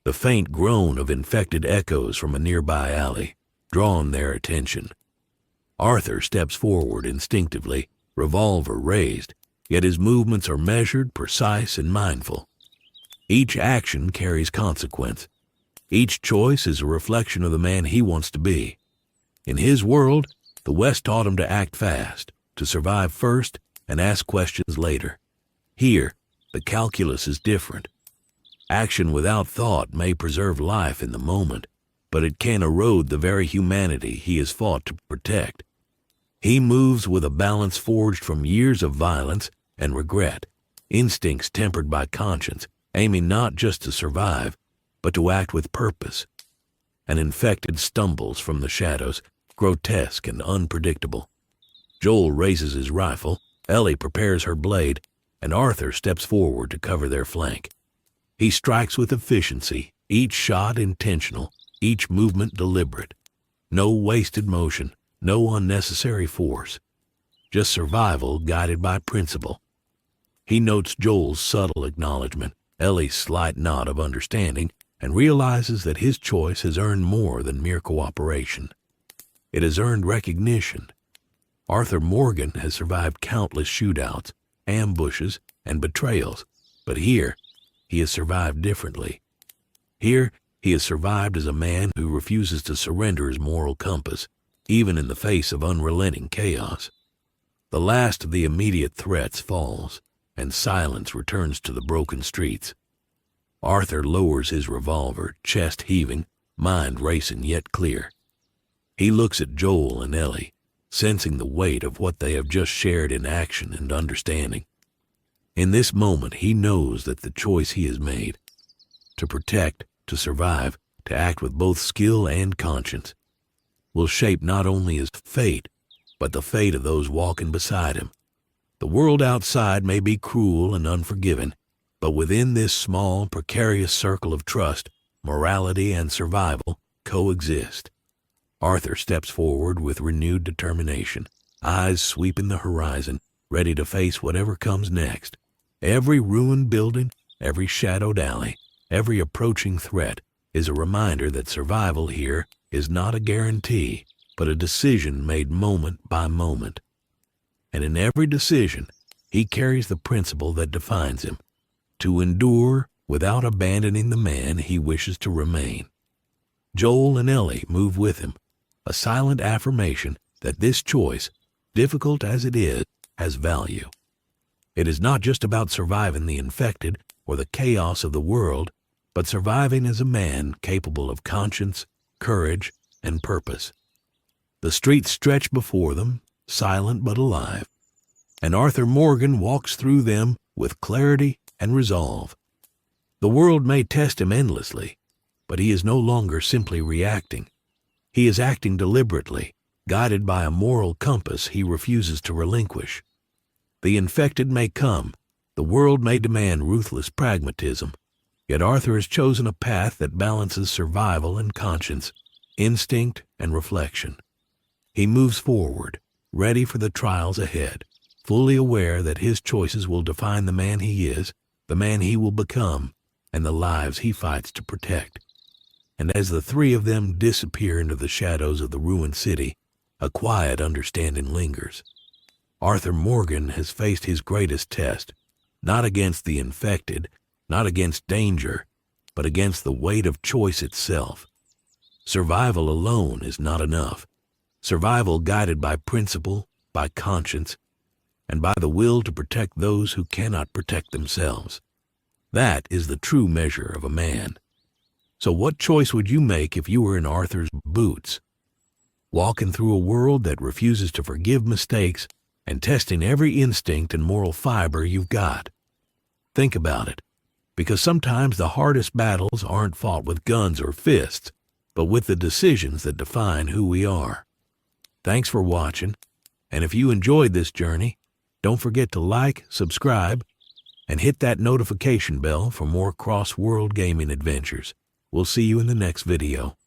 [SPEAKER 1] The faint groan of infected echoes from a nearby alley drawn their attention. Arthur steps forward instinctively, revolver raised, yet his movements are measured, precise, and mindful. Each action carries consequence. Each choice is a reflection of the man he wants to be. In his world, the West taught him to act fast, to survive first and ask questions later. Here, the calculus is different. Action without thought may preserve life in the moment, but it can erode the very humanity he has fought to protect. He moves with a balance forged from years of violence and regret, instincts tempered by conscience, aiming not just to survive, but to act with purpose. An infected stumbles from the shadows, grotesque and unpredictable. Joel raises his rifle, Ellie prepares her blade, and Arthur steps forward to cover their flank. He strikes with efficiency, each shot intentional, each movement deliberate. No wasted motion, no unnecessary force. Just survival guided by principle. He notes Joel's subtle acknowledgement, Ellie's slight nod of understanding, and realizes that his choice has earned more than mere cooperation. It has earned recognition. Arthur Morgan has survived countless shootouts, ambushes, and betrayals, but here, he has survived differently. Here, he has survived as a man who refuses to surrender his moral compass, even in the face of unrelenting chaos. The last of the immediate threats falls, and silence returns to the broken streets. Arthur lowers his revolver, chest heaving, mind racing yet clear. He looks at Joel and Ellie, sensing the weight of what they have just shared in action and understanding. In this moment, he knows that the choice he has made, to protect, to survive, to act with both skill and conscience, will shape not only his fate, but the fate of those walking beside him. The world outside may be cruel and unforgiving, but within this small, precarious circle of trust, morality and survival coexist. Arthur steps forward with renewed determination, eyes sweeping the horizon, ready to face whatever comes next. Every ruined building, every shadowed alley, every approaching threat is a reminder that survival here is not a guarantee, but a decision made moment by moment. And in every decision, he carries the principle that defines him, to endure without abandoning the man he wishes to remain. Joel and Ellie move with him, a silent affirmation that this choice, difficult as it is, has value. It is not just about surviving the infected or the chaos of the world, but surviving as a man capable of conscience, courage, and purpose. The streets stretch before them, silent but alive, and Arthur Morgan walks through them with clarity and resolve. The world may test him endlessly, but he is no longer simply reacting. He is acting deliberately, guided by a moral compass he refuses to relinquish. The infected may come, the world may demand ruthless pragmatism, yet Arthur has chosen a path that balances survival and conscience, instinct and reflection. He moves forward, ready for the trials ahead, fully aware that his choices will define the man he is, the man he will become, and the lives he fights to protect. And as the three of them disappear into the shadows of the ruined city, a quiet understanding lingers. Arthur Morgan has faced his greatest test, not against the infected, not against danger, but against the weight of choice itself. Survival alone is not enough. Survival guided by principle, by conscience, and by the will to protect those who cannot protect themselves. That is the true measure of a man. So what choice would you make if you were in Arthur's boots? Walking through a world that refuses to forgive mistakes and testing every instinct and moral fiber you've got. Think about it, because sometimes the hardest battles aren't fought with guns or fists, but with the decisions that define who we are. Thanks for watching, and if you enjoyed this journey, don't forget to like, subscribe, and hit that notification bell for more CrossWorld Gaming adventures. We'll see you in the next video.